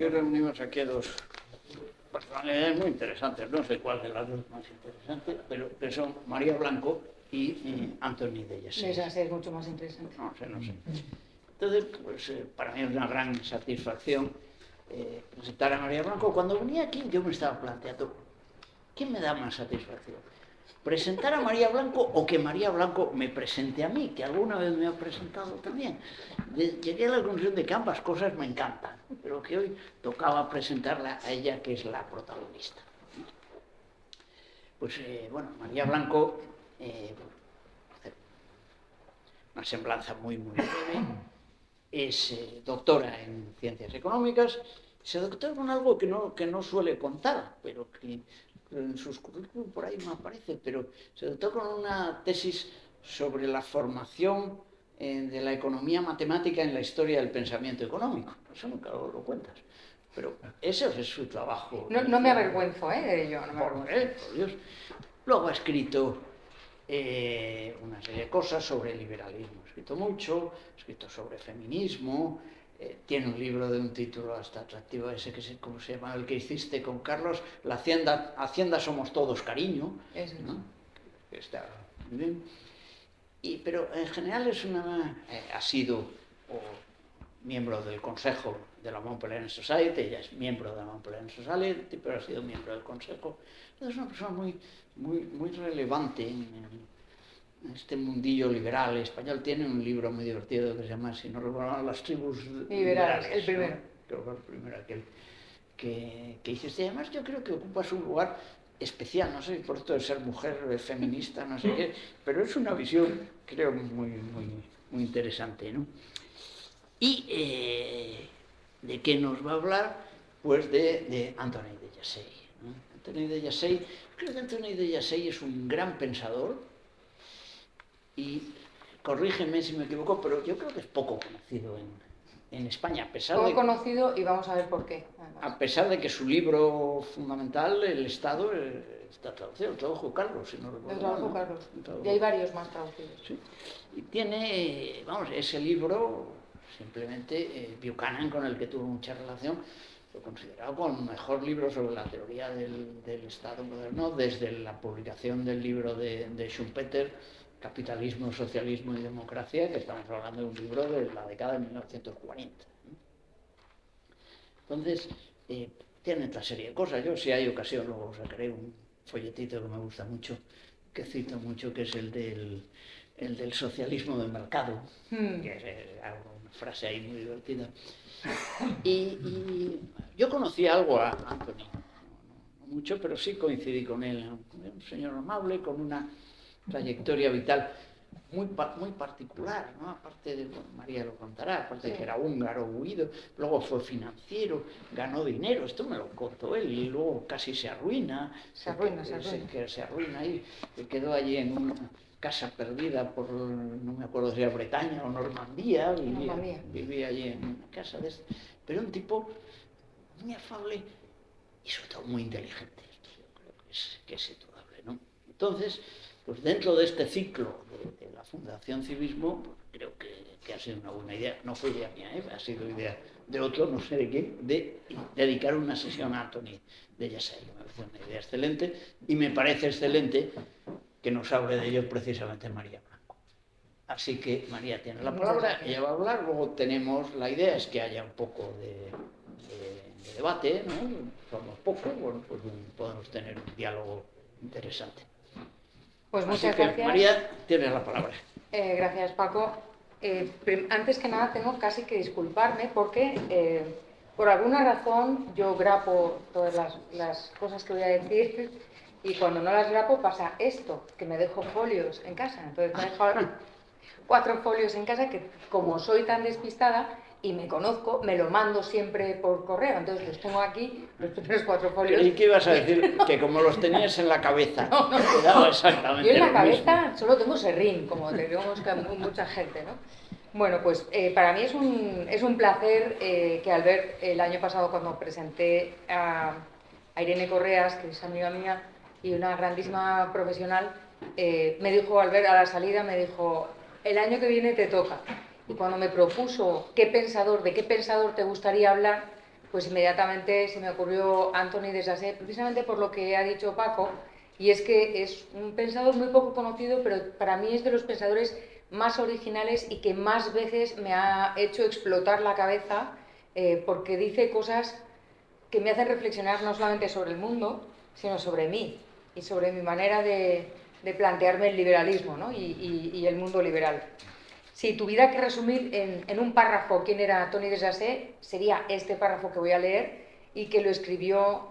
Aquí reunimos aquí a dos personalidades muy interesantes, no sé cuál de las dos más interesantes, pero que son María Blanco y Antoni de Jessey. Esa es mucho más interesante. No sé. Entonces, pues para mí es una gran satisfacción presentar a María Blanco. Cuando venía aquí yo me estaba planteando, ¿qué me da más satisfacción? ¿Presentar a María Blanco o que María Blanco me presente a mí, que alguna vez me ha presentado también? Llegué a la conclusión de que ambas cosas me encantan, pero que hoy tocaba presentarla a ella, que es la protagonista. Pues bueno, María Blanco, una semblanza muy breve, es doctora en Ciencias Económicas, se doctora con algo que no suele contar, pero que en sus currículum por ahí no aparece, pero se doctoró con una tesis sobre la formación de la economía matemática en la historia del pensamiento económico. Eso nunca lo cuentas, pero ese es su trabajo. No me avergüenzo de ello, no me avergüenzo. Por Dios. Luego ha escrito una serie de cosas sobre liberalismo, ha escrito mucho, ha escrito sobre feminismo, tiene un libro de un título hasta atractivo, ese que se, ¿cómo se llama? El que hiciste con Carlos, la Hacienda somos todos cariño, ¿no? Que está muy bien. Pero en general ha sido miembro del Consejo de la Mont Pelerin Society, ella es miembro de la Mont Pelerin Society, pero ha sido miembro del Consejo. Es una persona muy relevante en este mundillo liberal español. Tiene un libro muy divertido que se llama, si no recuerdo mal, Las tribus liberales. El primero. ¿No? Creo que fue el primero aquel que hiciste. Además yo creo que ocupas un lugar especial, no sé, por esto de ser mujer feminista, no sé qué, pero es una visión, creo, muy interesante, ¿no? ¿Y de qué nos va a hablar? Pues de Antoni de Jessey, ¿no? Antoni de Jessey, creo que Antoni de Jessey es un gran pensador y, corrígeme si me equivoco, pero yo creo que es poco conocido en España, a pesar poco de... conocido, y vamos a ver por qué. Además. A pesar de que su libro fundamental, El Estado, está traducido, lo tradujo Carlos, si no recuerdo. Lo tradujo ¿no? Carlos, y hay varios más traducidos. Sí. Y tiene, vamos, ese libro, simplemente Buchanan, con el que tuvo mucha relación, fue considerado como el mejor libro sobre la teoría del Estado moderno, desde la publicación del libro de Schumpeter, Capitalismo, Socialismo y Democracia, que estamos hablando de un libro de la década de 1940. Entonces, tiene otra serie de cosas. Yo, si hay ocasión, luego sacaré un folletito que me gusta mucho, que cito mucho, que es el del socialismo de mercado, que es una frase ahí muy divertida. Y yo conocí algo a Antoni, no mucho, pero sí coincidí con él. Un señor amable, con una trayectoria vital muy particular, ¿no? Aparte de, bueno, María lo contará, aparte de que era húngaro, huido, luego fue financiero, ganó dinero, esto me lo contó él, y luego casi se arruina. Se arruina ahí, que quedó allí en una casa perdida por, no me acuerdo si era Bretaña o Normandía, vivía allí en una casa de este, pero un tipo muy afable y sobre todo muy inteligente, esto yo creo que es indudable, ¿no? Entonces, pues dentro de este ciclo de la Fundación Civismo, pues creo que ha sido una buena idea, no fue idea mía, ha sido idea de otro, no sé de quién, de dedicar una sesión a Antoni de Jessey. Me parece una idea excelente y me parece excelente que nos hable de ello precisamente María Blanco. Así que María tiene la palabra, ella va a hablar, luego tenemos, la idea es que haya un poco de debate, ¿no? Somos pocos, bueno, pues podemos tener un diálogo interesante. Pues muchas gracias. María, tienes la palabra. Gracias, Paco. Antes que nada tengo casi que disculparme porque por alguna razón yo grapo todas las cosas que voy a decir y cuando no las grapo pasa esto, que me dejo folios en casa. Entonces me he dejado 4 folios en casa que, como soy tan despistada y me conozco, me lo mando siempre por correo. Entonces los tengo aquí, los primeros 4 folios. ¿Y qué ibas a decir? Que como los tenías en la cabeza. No. Exactamente. Yo en la cabeza solo tengo serrín, como tenemos mucha gente, ¿no? Bueno, pues para mí es un placer que Albert, el año pasado cuando presenté a Irene Correas, que es amiga mía y una grandísima profesional, me dijo, Albert, a la salida me dijo, el año que viene te toca. Y cuando me propuso de qué pensador te gustaría hablar, pues inmediatamente se me ocurrió Anthony de Sassé, precisamente por lo que ha dicho Paco, y es que es un pensador muy poco conocido, pero para mí es de los pensadores más originales y que más veces me ha hecho explotar la cabeza, porque dice cosas que me hacen reflexionar no solamente sobre el mundo, sino sobre mí y sobre mi manera de plantearme el liberalismo, ¿no? y el mundo liberal. Si tuviera que resumir en un párrafo quién era Tony de Sassé, sería este párrafo que voy a leer y que lo escribió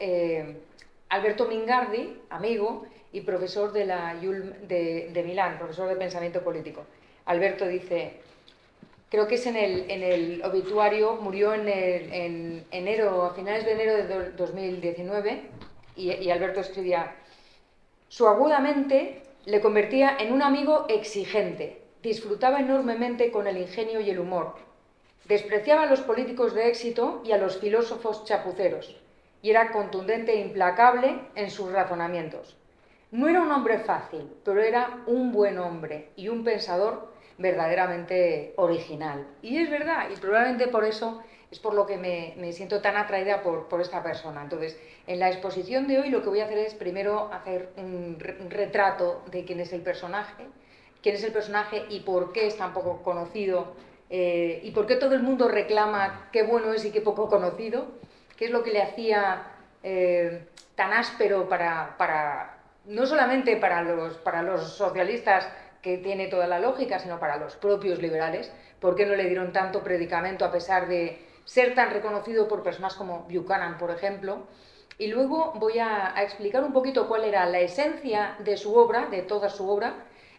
Alberto Mingardi, amigo y profesor de la IULM de Milán, profesor de pensamiento político. Alberto dice, creo que es en el obituario, murió en enero, a finales de enero de 2019, y Alberto escribía, su aguda mente le convertía en un amigo exigente, disfrutaba enormemente con el ingenio y el humor, despreciaba a los políticos de éxito y a los filósofos chapuceros, y era contundente e implacable en sus razonamientos. No era un hombre fácil, pero era un buen hombre y un pensador verdaderamente original. Y es verdad, y probablemente por eso es por lo que me siento tan atraída por esta persona. Entonces, en la exposición de hoy lo que voy a hacer es primero hacer un retrato de quién es el personaje y por qué es tan poco conocido, y por qué todo el mundo reclama qué bueno es y qué poco conocido, qué es lo que le hacía tan áspero no solamente para los socialistas, que tiene toda la lógica, sino para los propios liberales. ¿Por qué no le dieron tanto predicamento a pesar de ser tan reconocido por personas como Buchanan, por ejemplo? Y luego voy a explicar un poquito cuál era la esencia de su obra, de toda su obra,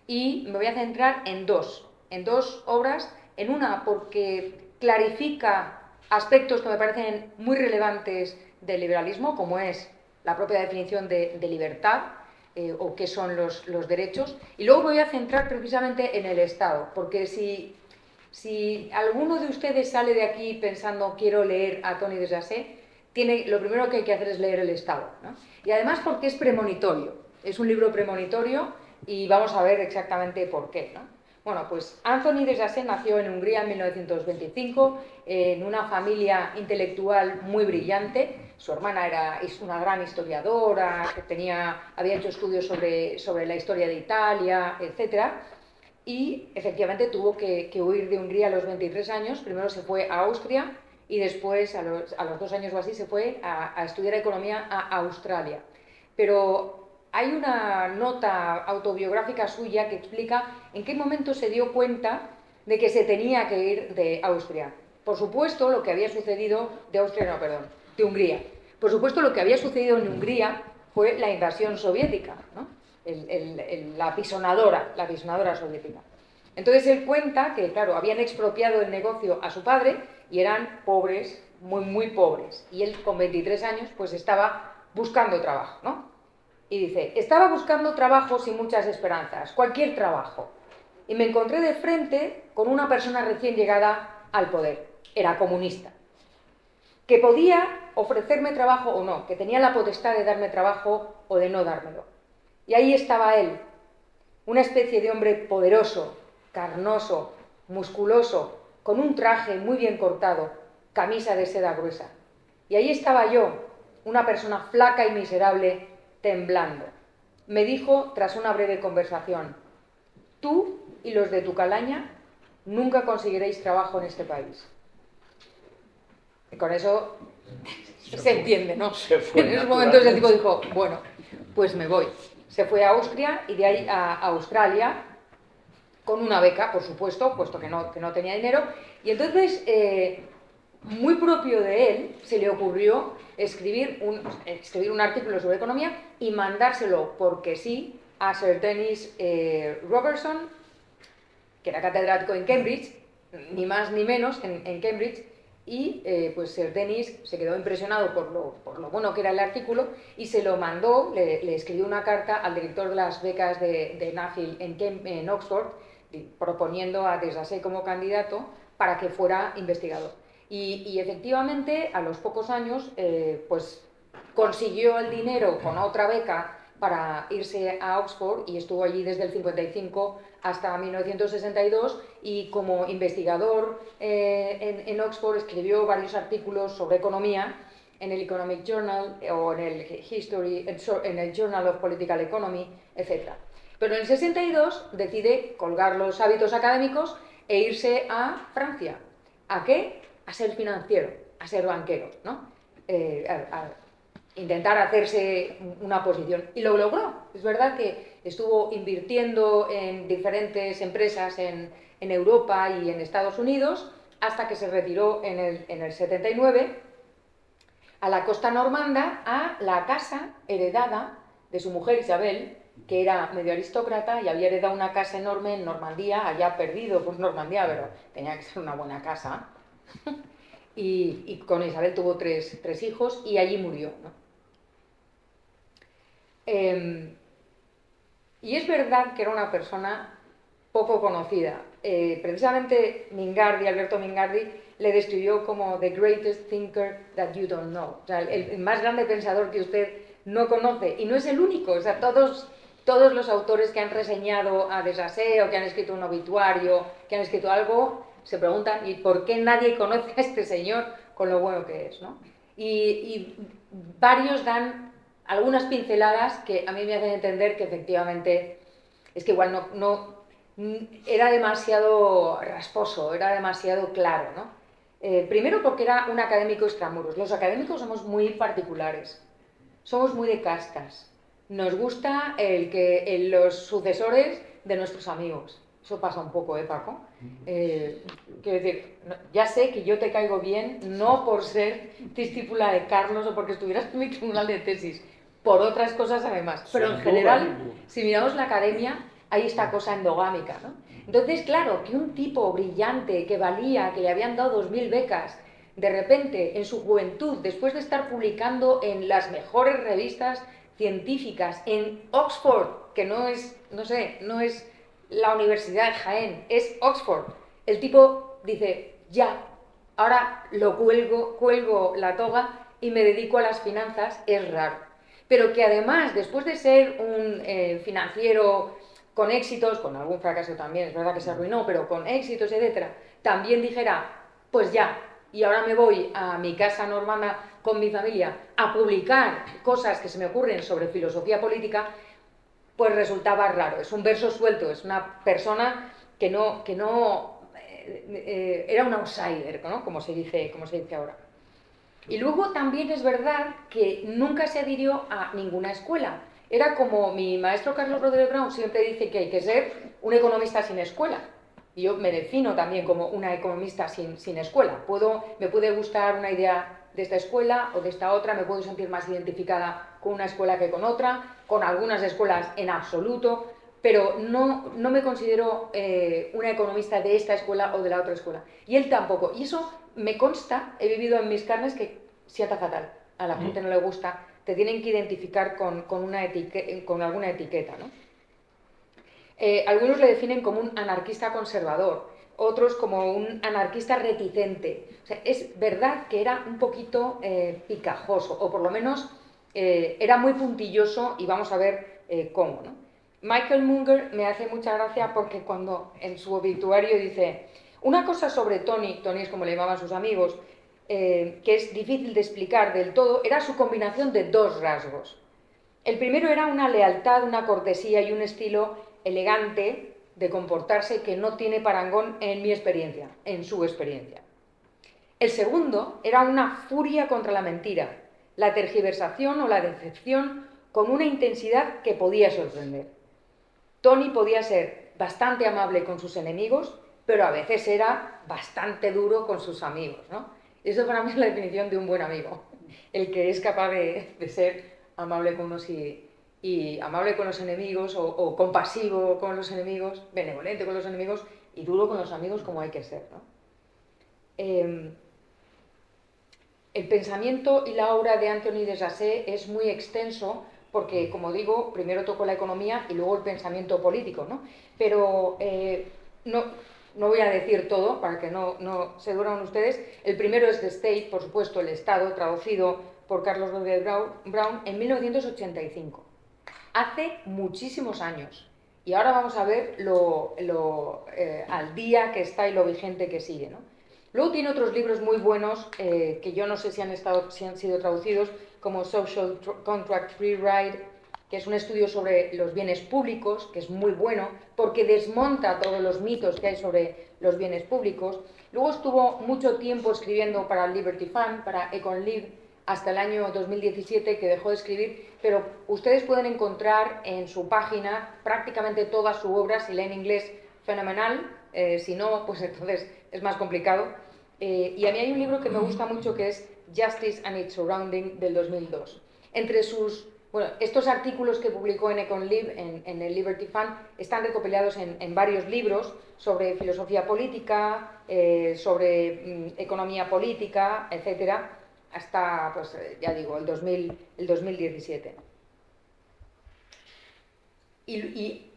y me voy a centrar en dos obras, en una porque clarifica aspectos que me parecen muy relevantes del liberalismo, como es la propia definición de libertad, o qué son los derechos, y luego voy a centrar precisamente en el Estado, porque si alguno de ustedes sale de aquí pensando quiero leer a Tony de Sassé, lo primero que hay que hacer es leer el Estado, ¿no? Y además porque es premonitorio, es un libro premonitorio y vamos a ver exactamente por qué, ¿no? Bueno, pues Anthony de Sassé nació en Hungría en 1925, en una familia intelectual muy brillante. Su hermana es una gran historiadora, que había hecho estudios sobre la historia de Italia, etc. Y efectivamente tuvo que huir de Hungría a los 23 años. Primero se fue a Austria y después, a los 2 años o así, se fue a estudiar economía a Australia. Pero hay una nota autobiográfica suya que explica en qué momento se dio cuenta de que se tenía que ir de Austria. Por supuesto, lo que había sucedido... de Hungría. Por supuesto, lo que había sucedido en Hungría fue la invasión soviética, ¿no? La apisonadora soviética. Entonces él cuenta que, claro, habían expropiado el negocio a su padre y eran pobres, muy, muy pobres. Y él, con 23 años, pues estaba buscando trabajo, ¿no? Y dice, estaba buscando trabajo sin muchas esperanzas, cualquier trabajo. Y me encontré de frente con una persona recién llegada al poder. Era comunista. Que podía ofrecerme trabajo o no, que tenía la potestad de darme trabajo o de no dármelo. Y ahí estaba él, una especie de hombre poderoso, carnoso, musculoso, con un traje muy bien cortado, camisa de seda gruesa. Y ahí estaba yo, una persona flaca y miserable, temblando. Me dijo, tras una breve conversación, tú y los de tu calaña nunca conseguiréis trabajo en este país. Y con eso se entiende, ¿no? En esos momentos el tipo dijo, bueno, pues me voy. Se fue a Austria y de ahí a Australia, con una beca, por supuesto, puesto que no tenía dinero. Y entonces, muy propio de él, se le ocurrió escribir un artículo sobre economía y mandárselo, porque sí, a Sir Denis Robertson, que era catedrático en Cambridge, ni más ni menos en Cambridge. Y pues Sir Denis se quedó impresionado por lo bueno que era el artículo y se lo mandó, le escribió una carta al director de las becas de Nuffield en Oxford, proponiendo a de Sassé como candidato para que fuera investigador. Y efectivamente, a los pocos años, pues consiguió el dinero con otra beca para irse a Oxford y estuvo allí desde el 55 hasta 1962 y como investigador en Oxford escribió varios artículos sobre economía en el Economic Journal o en el Journal of Political Economy, etc. Pero en el 62 decide colgar los hábitos académicos e irse a Francia. ¿A qué? A ser financiero, a ser banquero, ¿no? A intentar hacerse una posición. Y lo logró. Es verdad que estuvo invirtiendo en diferentes empresas en Europa y en Estados Unidos hasta que se retiró en el 79 a la costa normanda, a la casa heredada de su mujer Isabel, que era medio aristócrata y había heredado una casa enorme en Normandía, allá perdido por Normandía, pero tenía que ser una buena casa. Y con Isabel tuvo tres hijos y allí murió, ¿no? Y es verdad que era una persona poco conocida. Precisamente Alberto Mingardi, le describió como the greatest thinker that you don't know. O sea, el más grande pensador que usted no conoce. Y no es el único. O sea, todos los autores que han reseñado a Desasé o que han escrito un obituario, que han escrito algo, se preguntan ¿y por qué nadie conoce a este señor con lo bueno que es, ¿no? Y varios dan algunas pinceladas que a mí me hacen entender que efectivamente es que igual no era demasiado rasposo, era demasiado claro, ¿no? Primero porque era un académico extramuros. Los académicos somos muy particulares, somos muy de castas. Nos gusta los sucesores de nuestros amigos. Eso pasa un poco, Paco? Quiero decir, ya sé que yo te caigo bien, no por ser discípula de Carlos o porque estuvieras en mi tribunal de tesis, por otras cosas además. Pero en general, si miramos la academia, hay esta cosa endogámica, ¿no? Entonces, claro, que un tipo brillante, que valía, que le habían dado 2000 becas, de repente, en su juventud, después de estar publicando en las mejores revistas científicas, en Oxford, que no es la Universidad de Jaén, es Oxford, el tipo dice, ya, ahora lo cuelgo la toga y me dedico a las finanzas, es raro. Pero que además, después de ser un financiero con éxitos, con algún fracaso también, es verdad que se arruinó, pero con éxitos, etc., también dijera, pues ya, y ahora me voy a mi casa normanda con mi familia a publicar cosas que se me ocurren sobre filosofía política, pues resultaba raro. Es un verso suelto, es una persona que no era un outsider, ¿no? como se dice ahora. Y luego también es verdad que nunca se adhirió a ninguna escuela. Era como mi maestro Carlos Rodríguez Brown siempre dice que hay que ser un economista sin escuela. Y yo me defino también como una economista sin escuela. Me puede gustar una idea de esta escuela o de esta otra, me puedo sentir más identificada con una escuela que con otra, con algunas escuelas en absoluto, pero no me considero una economista de esta escuela o de la otra escuela. Y él tampoco. Y eso me consta, he vivido en mis carnes, que sienta fatal. A la gente no le gusta, te tienen que identificar con alguna etiqueta, ¿no? Algunos le definen como un anarquista conservador, otros como un anarquista reticente. O sea, es verdad que era un poquito picajoso, o por lo menos era muy puntilloso, y vamos a ver cómo, ¿no? Michael Munger me hace mucha gracia porque cuando en su obituario dice una cosa sobre Tony es como le llamaban sus amigos, que es difícil de explicar del todo, era su combinación de dos rasgos. El primero era una lealtad, una cortesía y un estilo elegante de comportarse que no tiene parangón en mi experiencia, en su experiencia. El segundo era una furia contra la mentira, la tergiversación o la decepción con una intensidad que podía sorprender. Tony podía ser bastante amable con sus enemigos, pero a veces era bastante duro con sus amigos, ¿no? Eso para mí es la definición de un buen amigo, el que es capaz de ser amable con unos y amable con los enemigos, o compasivo con los enemigos, benevolente con los enemigos y duro con los amigos como hay que ser, ¿no? El pensamiento y la obra de Anthony de Sassé es muy extenso porque, como digo, primero tocó la economía y luego el pensamiento político, ¿no? Pero no voy a decir todo para que no se duran ustedes. El primero es The State, por supuesto, el Estado, traducido por Carlos Rodríguez Brown en 1985. hace muchísimos años. Y ahora vamos a ver al día que está y lo vigente que sigue, ¿no? Luego tiene otros libros muy buenos que yo no sé si han sido traducidos, como Social Contract Rewrite, que es un estudio sobre los bienes públicos, que es muy bueno, porque desmonta todos los mitos que hay sobre los bienes públicos. Luego estuvo mucho tiempo escribiendo para Liberty Fund, para EconLib, hasta el año 2017, que dejó de escribir, pero ustedes pueden encontrar en su página prácticamente toda su obra. Si leen inglés, fenomenal, si no, pues entonces es más complicado. Y a mí hay un libro que me gusta mucho, que es Justice and Its Surrounding, del 2002. Entre sus... Bueno, estos artículos que publicó en EconLib, en el Liberty Fund, están recopilados en varios libros sobre filosofía política, sobre economía política, etcétera, hasta, pues ya digo, el 2017. Y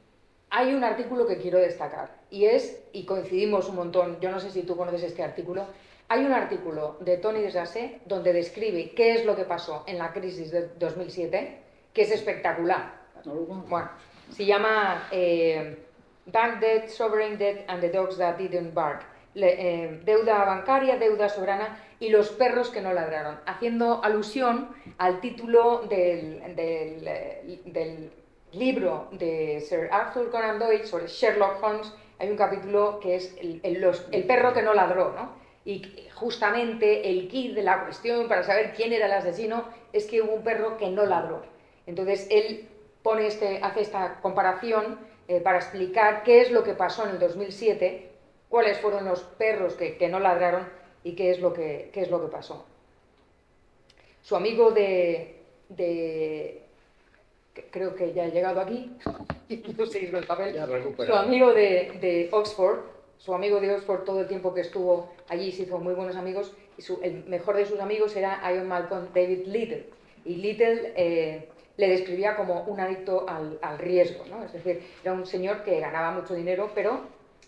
hay un artículo que quiero destacar, y coincidimos un montón, yo no sé si tú conoces este artículo, hay un artículo de Tony Desjardins donde describe qué es lo que pasó en la crisis de 2007, que es espectacular. Bueno, se llama Bank Debt, Sovereign Debt and the Dogs That Didn't Bark. Deuda bancaria, deuda soberana y los perros que no ladraron, haciendo alusión al título del libro de Sir Arthur Conan Doyle sobre Sherlock Holmes. Hay un capítulo que es el perro que no ladró, ¿no? Y justamente el kit de la cuestión para saber quién era el asesino es que hubo un perro que no ladró. Entonces él hace esta comparación para explicar qué es lo que pasó en el 2007, cuáles fueron los perros que no ladraron y qué es lo que pasó. Su amigo creo que ya he llegado aquí, no sé el papel. Su amigo de Oxford, todo el tiempo que estuvo allí se hizo muy buenos amigos, y el mejor de sus amigos era Ian Malcolm David Little. Y Little le describía como un adicto al riesgo, ¿no? Es decir, era un señor que ganaba mucho dinero, pero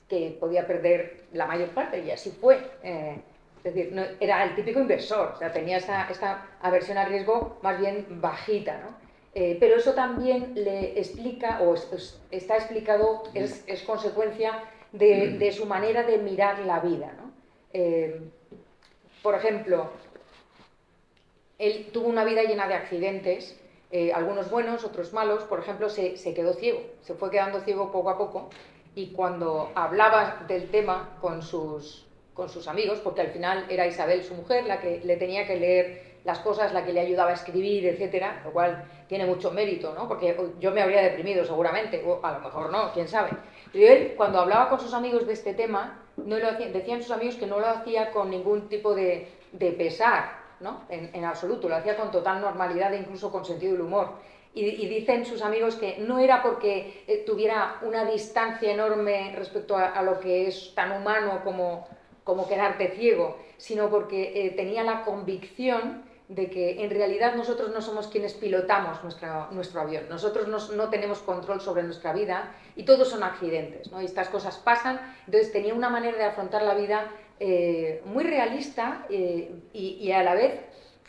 que podía perder la mayor parte, y así fue. Es decir, no, era el típico inversor, o sea, tenía esta aversión al riesgo más bien bajita, ¿no? Pero eso también le explica, o está explicado, es consecuencia de su manera de mirar la vida, ¿no? Por ejemplo, él tuvo una vida llena de accidentes, algunos buenos, otros malos. Por ejemplo, se quedó ciego, se fue quedando ciego poco a poco, y cuando hablaba del tema con sus amigos, porque al final era Isabel, su mujer, la que le tenía que leer las cosas, la que le ayudaba a escribir, etcétera, lo cual tiene mucho mérito, ¿no? Porque yo me habría deprimido seguramente, o a lo mejor no, quién sabe. Pero él, cuando hablaba con sus amigos de este tema, decían sus amigos que no lo hacía con ningún tipo de pesar, ¿no? En absoluto, lo hacía con total normalidad e incluso con sentido del humor. Y dicen sus amigos que no era porque tuviera una distancia enorme respecto a lo que es tan humano como quedarte ciego, sino porque tenía la convicción de que en realidad nosotros no somos quienes pilotamos nuestro avión. Nosotros no tenemos control sobre nuestra vida y todos son accidentes, ¿no? Y estas cosas pasan. Entonces tenía una manera de afrontar la vida muy realista y a la vez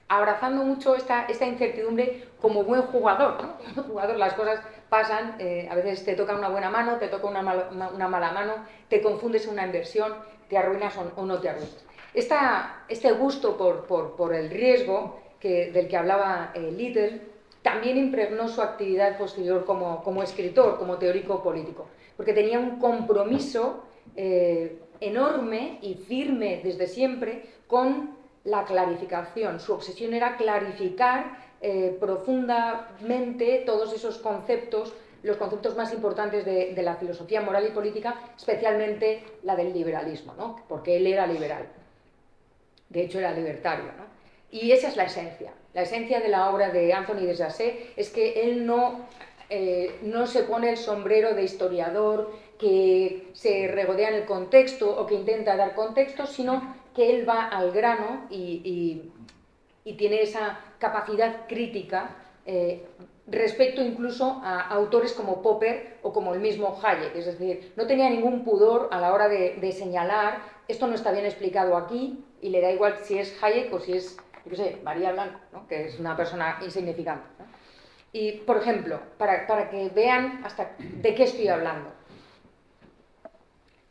abrazando mucho esta incertidumbre como buen jugador, ¿no? Como jugador, las cosas pasan, a veces te toca una buena mano, te toca una mala mano, te confundes en una inversión, te arruinas o no te arruinas. Este gusto por el riesgo del que hablaba Little también impregnó su actividad posterior como escritor, como teórico político, porque tenía un compromiso enorme y firme desde siempre con la clarificación. Su obsesión era clarificar profundamente todos esos conceptos, los conceptos más importantes de la filosofía moral y política, especialmente la del liberalismo, ¿no? Porque él era liberal, de hecho era libertario, ¿no? Y esa es la esencia. La esencia de la obra de Anthony Desjardins es que él no se pone el sombrero de historiador que se regodea en el contexto o que intenta dar contexto, sino que él va al grano y tiene esa capacidad crítica respecto incluso a autores como Popper o como el mismo Hayek. Es decir, no tenía ningún pudor a la hora de señalar esto no está bien explicado aquí, y le da igual si es Hayek o si es, yo qué sé, María Blanco, ¿no? Que es una persona insignificante, ¿no? Y, por ejemplo, para que vean hasta de qué estoy hablando.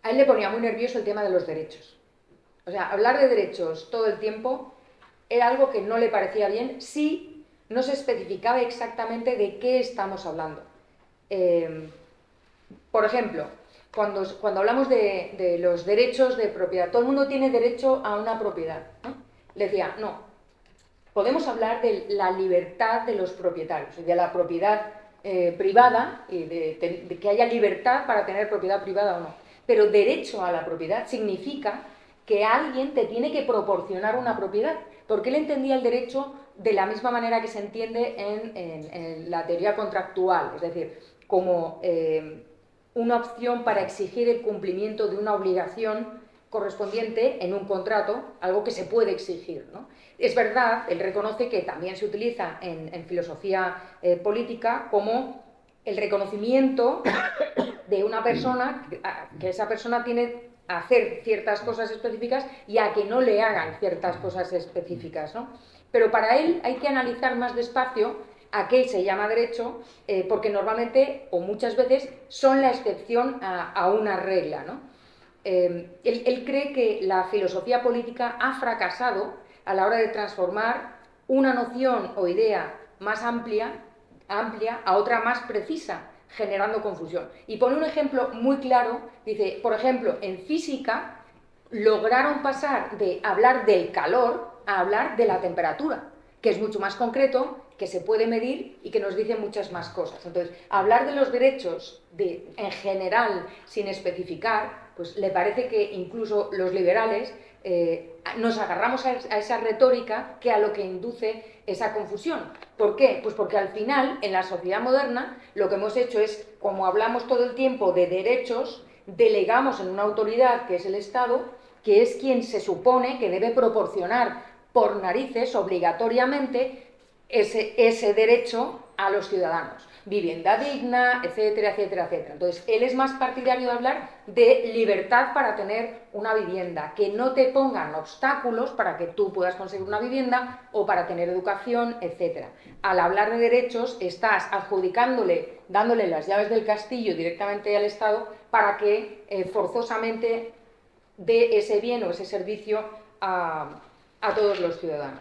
A él le ponía muy nervioso el tema de los derechos. O sea, hablar de derechos todo el tiempo era algo que no le parecía bien si no se especificaba exactamente de qué estamos hablando. Por ejemplo, cuando hablamos de los derechos de propiedad, todo el mundo tiene derecho a una propiedad, ¿no? Le decía, no, podemos hablar de la libertad de los propietarios, de la propiedad privada, y de que haya libertad para tener propiedad privada o no. Pero derecho a la propiedad significa que alguien te tiene que proporcionar una propiedad, porque él entendía el derecho de la misma manera que se entiende en la teoría contractual, es decir, como una opción para exigir el cumplimiento de una obligación correspondiente en un contrato, algo que se puede exigir, ¿no? Es verdad, él reconoce que también se utiliza en filosofía política como el reconocimiento de una persona, que esa persona tiene a hacer ciertas cosas específicas y a que no le hagan ciertas cosas específicas, ¿no? Pero para él hay que analizar más despacio a qué se llama derecho, porque normalmente o muchas veces son la excepción a una regla, ¿no? Él cree que la filosofía política ha fracasado a la hora de transformar una noción o idea más amplia a otra más precisa, generando confusión. Y pone un ejemplo muy claro, dice, por ejemplo, en física lograron pasar de hablar del calor a hablar de la temperatura, que es mucho más concreto, que se puede medir y que nos dice muchas más cosas. Entonces, hablar de los derechos en general, sin especificar, pues le parece que incluso los liberales nos agarramos a esa retórica que a lo que induce esa confusión. ¿Por qué? Pues porque al final, en la sociedad moderna, lo que hemos hecho es, como hablamos todo el tiempo de derechos, delegamos en una autoridad que es el Estado, que es quien se supone que debe proporcionar por narices, obligatoriamente, ese derecho a los ciudadanos. Vivienda digna, etcétera, etcétera, etcétera. Entonces, él es más partidario de hablar de libertad para tener una vivienda, que no te pongan obstáculos para que tú puedas conseguir una vivienda o para tener educación, etcétera. Al hablar de derechos, estás adjudicándole, dándole las llaves del castillo directamente al Estado para que forzosamente dé ese bien o ese servicio a todos los ciudadanos.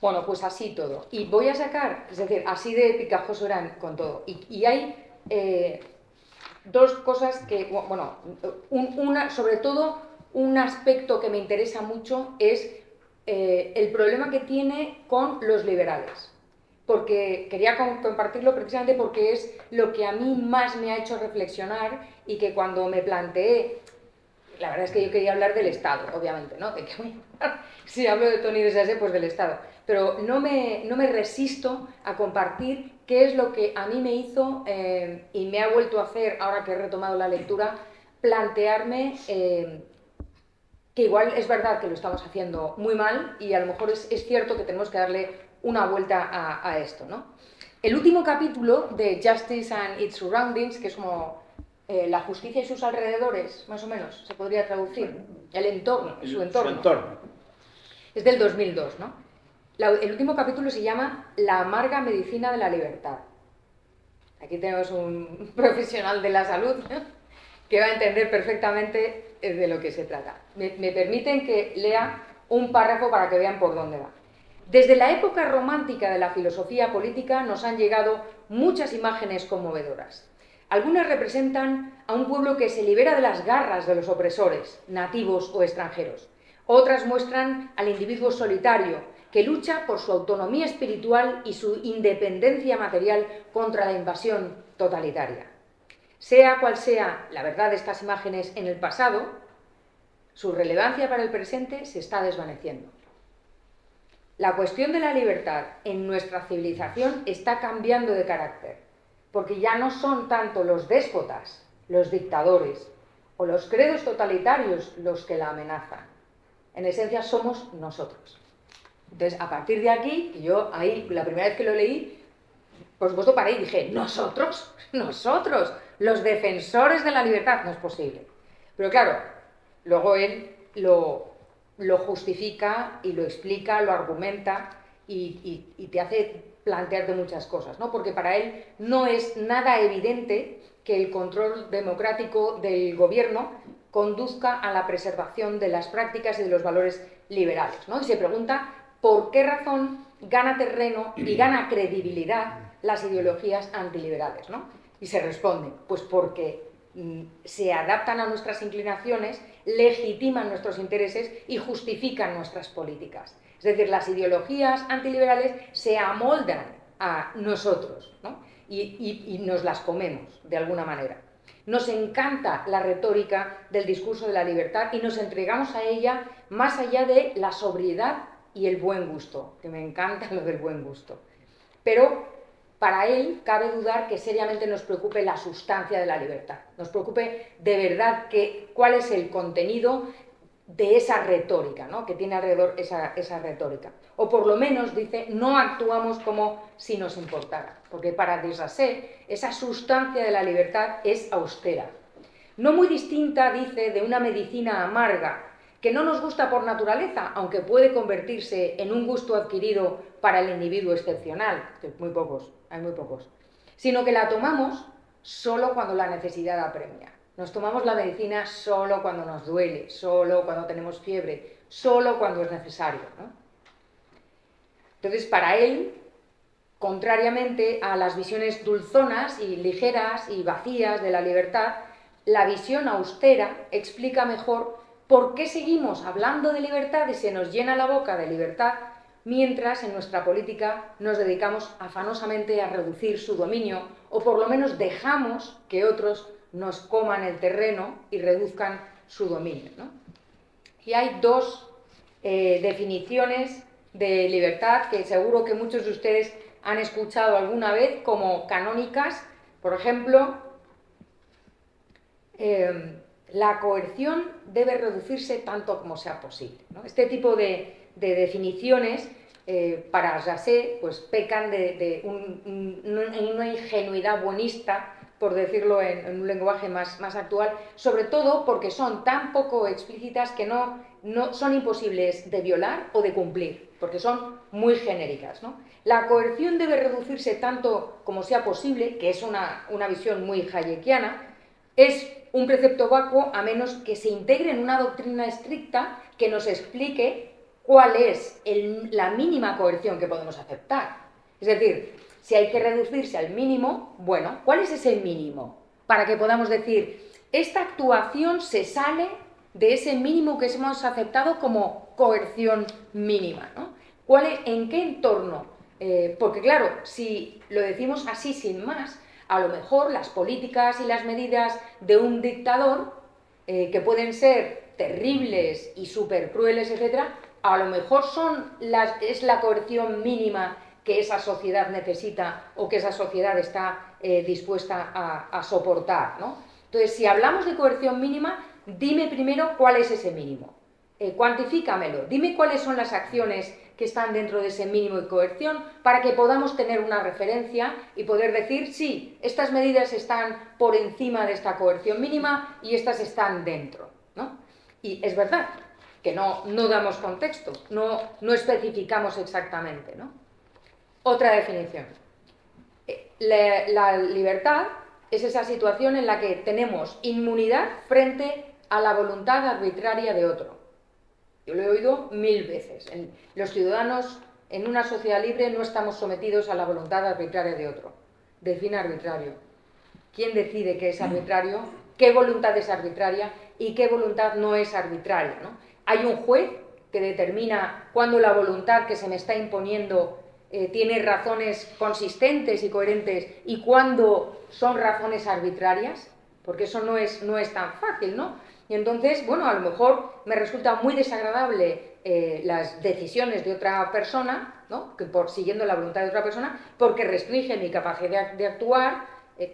Bueno, pues así todo. Y voy a sacar, es decir, así de picajoso eran con todo. Y hay dos cosas que, bueno, sobre todo un aspecto que me interesa mucho es el problema que tiene con los liberales. Porque quería compartirlo precisamente porque es lo que a mí más me ha hecho reflexionar y que cuando me planteé, la verdad es que yo quería hablar del Estado, obviamente, ¿no? ¿De qué voy a hablar? Si hablo de Tony de Saint-Exupéry, pues del Estado. Pero no me resisto a compartir qué es lo que a mí me hizo, y me ha vuelto a hacer, ahora que he retomado la lectura, plantearme que igual es verdad que lo estamos haciendo muy mal y a lo mejor es cierto que tenemos que darle una vuelta a esto, ¿no? El último capítulo de Justice and Its Surroundings, que es como la justicia y sus alrededores, más o menos, se podría traducir, el entorno, su entorno. Es del 2002, ¿no? El último capítulo se llama La amarga medicina de la libertad. Aquí tenemos un profesional de la salud, ¿no?, que va a entender perfectamente de lo que se trata. Me permiten que lea un párrafo para que vean por dónde va. Desde la época romántica de la filosofía política nos han llegado muchas imágenes conmovedoras. Algunas representan a un pueblo que se libera de las garras de los opresores, nativos o extranjeros. Otras muestran al individuo solitario, que lucha por su autonomía espiritual y su independencia material contra la invasión totalitaria. Sea cual sea la verdad de estas imágenes en el pasado, su relevancia para el presente se está desvaneciendo. La cuestión de la libertad en nuestra civilización está cambiando de carácter, porque ya no son tanto los déspotas, los dictadores o los credos totalitarios los que la amenazan. En esencia somos nosotros. Entonces, a partir de aquí, que yo ahí, la primera vez que lo leí, por supuesto paré y dije, nosotros, los defensores de la libertad, no es posible. Pero claro, luego él lo justifica y lo explica, lo argumenta, y te hace plantearte muchas cosas, ¿no? Porque para él no es nada evidente que el control democrático del gobierno conduzca a la preservación de las prácticas y de los valores liberales, ¿no? Y se pregunta por qué razón gana terreno y gana credibilidad las ideologías antiliberales, ¿no? Y se responde, pues porque se adaptan a nuestras inclinaciones, legitiman nuestros intereses y justifican nuestras políticas. Es decir, las ideologías antiliberales se amoldan a nosotros, ¿no? y nos las comemos, de alguna manera. Nos encanta la retórica del discurso de la libertad y nos entregamos a ella más allá de la sobriedad y el buen gusto, que me encanta lo del buen gusto. Pero para él cabe dudar que seriamente nos preocupe la sustancia de la libertad, nos preocupe de verdad cuál es el contenido de esa retórica, ¿no? Que tiene alrededor esa retórica. O por lo menos, dice, no actuamos como si nos importara, porque para Desjardins esa sustancia de la libertad es austera. No muy distinta, dice, de una medicina amarga, que no nos gusta por naturaleza, aunque puede convertirse en un gusto adquirido para el individuo excepcional, que hay muy pocos, sino que la tomamos solo cuando la necesidad apremia. Nos tomamos la medicina solo cuando nos duele, solo cuando tenemos fiebre, solo cuando es necesario, ¿no? Entonces, para él, contrariamente a las visiones dulzonas y ligeras y vacías de la libertad, la visión austera explica mejor por qué seguimos hablando de libertad y se nos llena la boca de libertad, mientras en nuestra política nos dedicamos afanosamente a reducir su dominio, o por lo menos dejamos que otros nos coman el terreno y reduzcan su dominio, ¿no? Y hay dos definiciones de libertad que seguro que muchos de ustedes han escuchado alguna vez como canónicas. Por ejemplo, la coerción debe reducirse tanto como sea posible, ¿no? Este tipo de definiciones para Jassé pues pecan de una ingenuidad buenista, por decirlo en un lenguaje más actual, sobre todo porque son tan poco explícitas que no son imposibles de violar o de cumplir, porque son muy genéricas, ¿no? La coerción debe reducirse tanto como sea posible, que es una visión muy hayekiana, es un precepto vacuo a menos que se integre en una doctrina estricta que nos explique cuál es la mínima coerción que podemos aceptar. Es decir, si hay que reducirse al mínimo, bueno, ¿cuál es ese mínimo? Para que podamos decir, esta actuación se sale de ese mínimo que hemos aceptado como coerción mínima, ¿no? ¿En qué entorno? Porque claro, si lo decimos así sin más, a lo mejor las políticas y las medidas de un dictador, que pueden ser terribles y súper crueles, etc., a lo mejor es la coerción mínima que esa sociedad necesita o que esa sociedad está dispuesta a soportar, ¿no? Entonces, si hablamos de coerción mínima, dime primero cuál es ese mínimo. Cuantifícamelo, dime cuáles son las acciones que están dentro de ese mínimo de coerción para que podamos tener una referencia y poder decir, sí, estas medidas están por encima de esta coerción mínima y estas están dentro, ¿no? Y es verdad que no damos contexto, no especificamos exactamente, ¿no? Otra definición. La libertad es esa situación en la que tenemos inmunidad frente a la voluntad arbitraria de otro. Yo lo he oído 1000 veces. Los ciudadanos en una sociedad libre no estamos sometidos a la voluntad arbitraria de otro. Define arbitrario. ¿Quién decide qué es arbitrario? ¿Qué voluntad es arbitraria? ¿Y qué voluntad no es arbitraria, ¿no? Hay un juez que determina cuándo la voluntad que se me está imponiendo tiene razones consistentes y coherentes y cuándo son razones arbitrarias, porque eso no es tan fácil, ¿no? Y entonces, bueno, a lo mejor me resulta muy desagradable las decisiones de otra persona, ¿no? Siguiendo la voluntad de otra persona, porque restringe mi capacidad de actuar,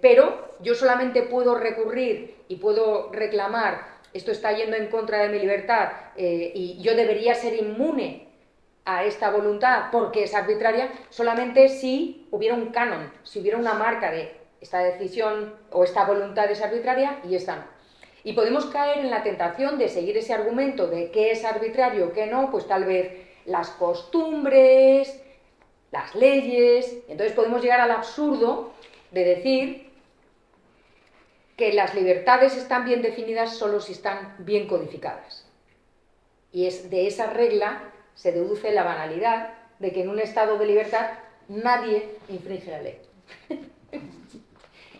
pero yo solamente puedo recurrir y puedo reclamar, esto está yendo en contra de mi libertad y yo debería ser inmune a esta voluntad porque es arbitraria, solamente si hubiera un canon, si hubiera una marca de esta decisión o esta voluntad es arbitraria y esta no. Y podemos caer en la tentación de seguir ese argumento de qué es arbitrario, qué no, pues tal vez las costumbres, las leyes. Entonces podemos llegar al absurdo de decir que las libertades están bien definidas solo si están bien codificadas. Y es de esa regla se deduce la banalidad de que en un estado de libertad nadie infringe la ley.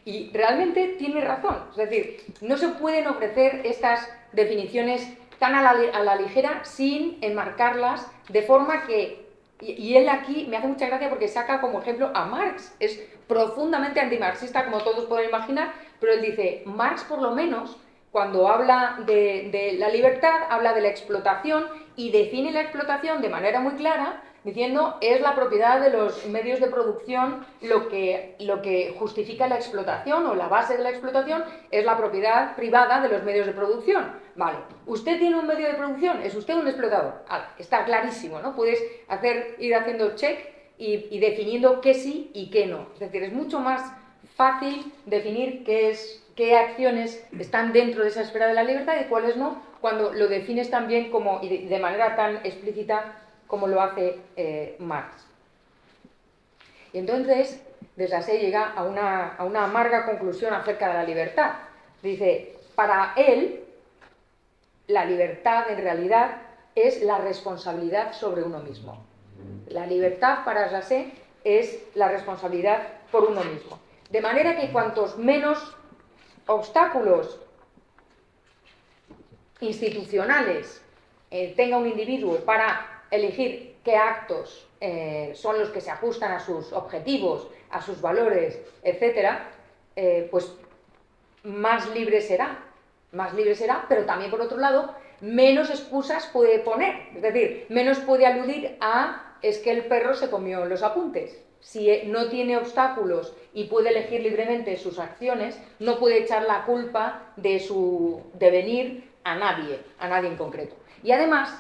Y realmente tiene razón. Es decir, no se pueden ofrecer estas definiciones tan a la ligera sin enmarcarlas de forma que... Y él aquí me hace mucha gracia porque saca como ejemplo a Marx. Es profundamente antimarxista, como todos pueden imaginar, pero él dice, Marx por lo menos, cuando habla de la libertad, habla de la explotación y define la explotación de manera muy clara, diciendo es la propiedad de los medios de producción lo que justifica la explotación, o la base de la explotación es la propiedad privada de los medios de producción. Vale, usted tiene un medio de producción, es usted un explotador. Está clarísimo, ¿no? Puedes ir haciendo check y definiendo qué sí y qué no. Es decir, es mucho más fácil definir qué acciones están dentro de esa esfera de la libertad y cuáles no, cuando lo defines tan bien y de manera tan explícita como lo hace Marx. Y entonces, Desasset llega a una amarga conclusión acerca de la libertad. Dice, para él, la libertad en realidad es la responsabilidad sobre uno mismo. La libertad para Desasset es la responsabilidad por uno mismo. De manera que cuantos menos obstáculos institucionales tenga un individuo para elegir qué actos son los que se ajustan a sus objetivos, a sus valores, etc., pues más libre será. Más libre será, pero también, por otro lado, menos excusas puede poner. Es decir, menos puede aludir a es que el perro se comió los apuntes. Si no tiene obstáculos y puede elegir libremente sus acciones, no puede echar la culpa de su devenir a nadie en concreto. Y además,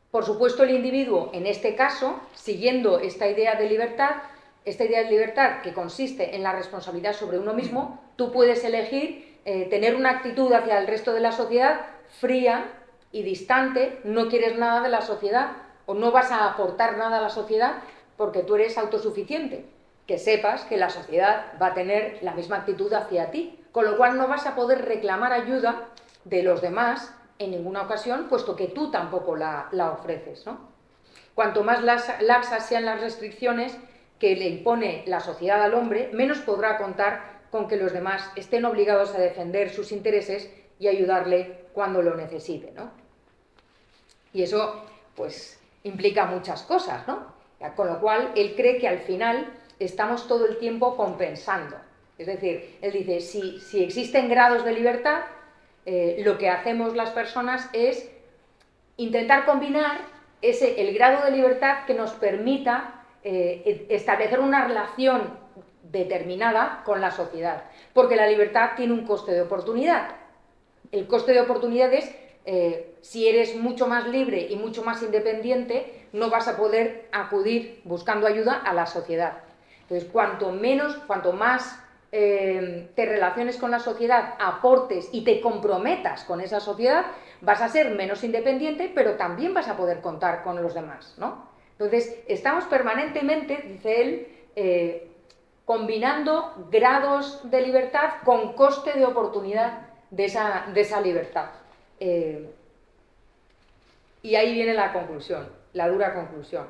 por supuesto, el individuo, en este caso, siguiendo esta idea de libertad que consiste en la responsabilidad sobre uno mismo, tú puedes elegir tener una actitud hacia el resto de la sociedad fría y distante, no quieres nada de la sociedad o no vas a aportar nada a la sociedad porque tú eres autosuficiente. Que sepas que la sociedad va a tener la misma actitud hacia ti, con lo cual no vas a poder reclamar ayuda de los demás en ninguna ocasión, puesto que tú tampoco la ofreces, ¿no? Cuanto más laxas sean las restricciones que le impone la sociedad al hombre, menos podrá contar con que los demás estén obligados a defender sus intereses y ayudarle cuando lo necesite, ¿no? Y eso, pues, implica muchas cosas, ¿no? Con lo cual, él cree que al final estamos todo el tiempo compensando. Es decir, él dice, si existen grados de libertad, lo que hacemos las personas es intentar combinar el grado de libertad que nos permita establecer una relación determinada con la sociedad, porque la libertad tiene un coste de oportunidad. El coste de oportunidad es, si eres mucho más libre y mucho más independiente, no vas a poder acudir buscando ayuda a la sociedad. Entonces, cuanto más te relaciones con la sociedad, aportes y te comprometas con esa sociedad, vas a ser menos independiente, pero también vas a poder contar con los demás, ¿no? Entonces, estamos permanentemente, dice él, combinando grados de libertad con coste de oportunidad de esa libertad. Y ahí viene la conclusión, la dura conclusión.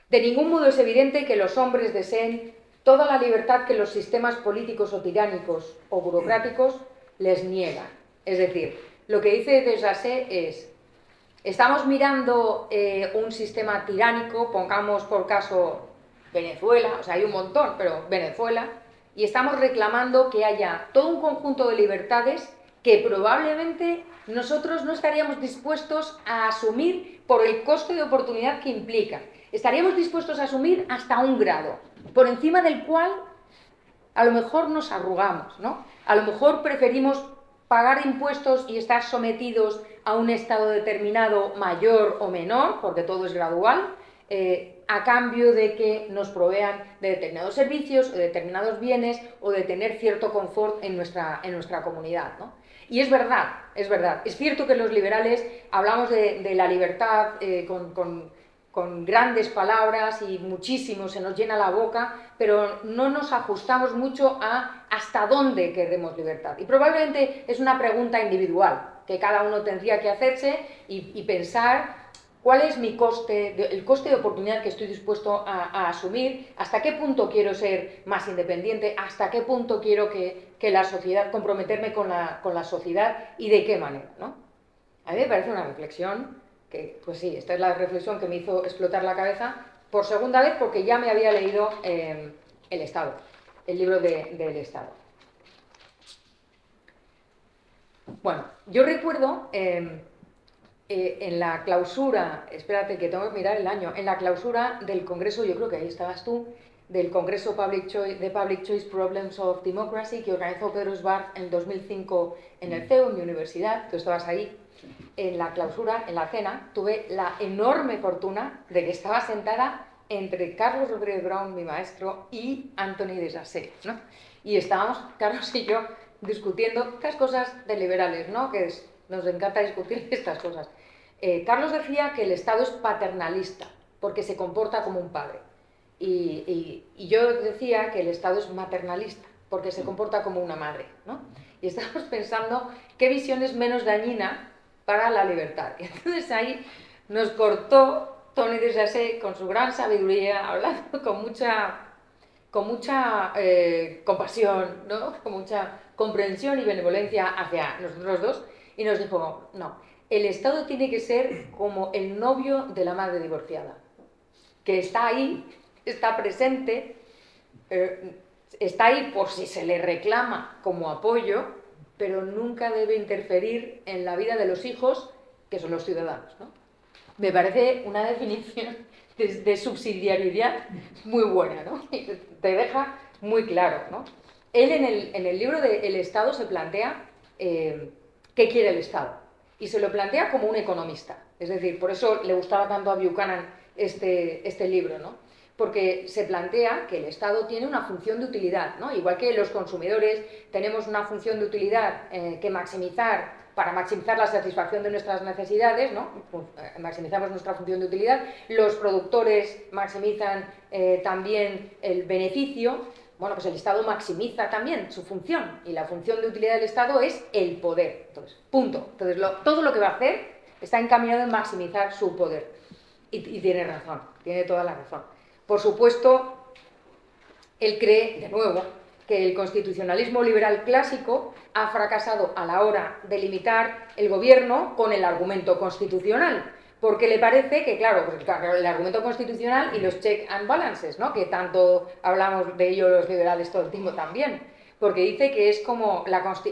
De ningún modo es evidente que los hombres deseen toda la libertad que los sistemas políticos o tiránicos o burocráticos les niegan. Es decir, lo que dice Desasset es, estamos mirando un sistema tiránico, pongamos por caso Venezuela, o sea, hay un montón, pero Venezuela, y estamos reclamando que haya todo un conjunto de libertades que probablemente nosotros no estaríamos dispuestos a asumir por el coste de oportunidad que implica. Estaríamos dispuestos a asumir hasta un grado, por encima del cual a lo mejor nos arrugamos, ¿no? A lo mejor preferimos pagar impuestos y estar sometidos a un estado determinado mayor o menor, porque todo es gradual, a cambio de que nos provean de determinados servicios o de determinados bienes o de tener cierto confort en nuestra comunidad, ¿no? Y es verdad. Es cierto que los liberales hablamos de la libertad con con grandes palabras y muchísimo, se nos llena la boca, pero no nos ajustamos mucho a hasta dónde queremos libertad. Y probablemente es una pregunta individual que cada uno tendría que hacerse y pensar cuál es mi coste, el coste de oportunidad que estoy dispuesto a asumir, hasta qué punto quiero ser más independiente, hasta qué punto quiero que la sociedad, comprometerme con la sociedad y de qué manera, ¿no? A mí me parece una reflexión que, pues sí, esta es la reflexión que me hizo explotar la cabeza por segunda vez porque ya me había leído El Estado, el libro del Estado. Bueno, yo recuerdo en la clausura, espérate que tengo que mirar el año, en la clausura del Congreso, yo creo que ahí estabas tú, del Congreso de Public Choice Problems of Democracy que organizó Pedro Esbart en 2005 en el CEU, en mi universidad, tú estabas ahí. En la clausura, en la cena, tuve la enorme fortuna de que estaba sentada entre Carlos Rodríguez Brown, mi maestro, y Antoni de Sassé, ¿no? Y estábamos, Carlos y yo, discutiendo estas cosas de liberales, ¿no? Nos encanta discutir estas cosas. Carlos decía que el Estado es paternalista, porque se comporta como un padre. Y yo decía que el Estado es maternalista, porque se comporta como una madre, ¿no? Y estábamos pensando qué visión es menos dañina para la libertad. Y entonces ahí nos cortó Tony de Sassé con su gran sabiduría, hablando con mucha compasión, ¿no? Con mucha comprensión y benevolencia hacia nosotros dos, y nos dijo, no, el Estado tiene que ser como el novio de la madre divorciada, que está ahí, está presente, está ahí por si se le reclama como apoyo, pero nunca debe interferir en la vida de los hijos, que son los ciudadanos, ¿no? Me parece una definición de subsidiariedad muy buena, ¿no? Te deja muy claro, ¿no? Él en el libro de El Estado se plantea qué quiere el Estado, y se lo plantea como un economista. Es decir, por eso le gustaba tanto a Buchanan este libro, ¿no? Porque se plantea que el Estado tiene una función de utilidad, ¿no? Igual que los consumidores tenemos una función de utilidad que maximizar para maximizar la satisfacción de nuestras necesidades, ¿no? Maximizamos nuestra función de utilidad, los productores maximizan también el beneficio. Bueno, pues el Estado maximiza también su función, y la función de utilidad del Estado es el poder. Entonces, punto. Entonces, todo lo que va a hacer está encaminado en maximizar su poder. Y tiene razón, tiene toda la razón. Por supuesto, él cree, de nuevo, que el constitucionalismo liberal clásico ha fracasado a la hora de limitar el gobierno con el argumento constitucional, porque le parece que, claro, pues, el argumento constitucional y los check and balances, ¿no? Que tanto hablamos de ello los liberales todo el tiempo también, porque dice que es como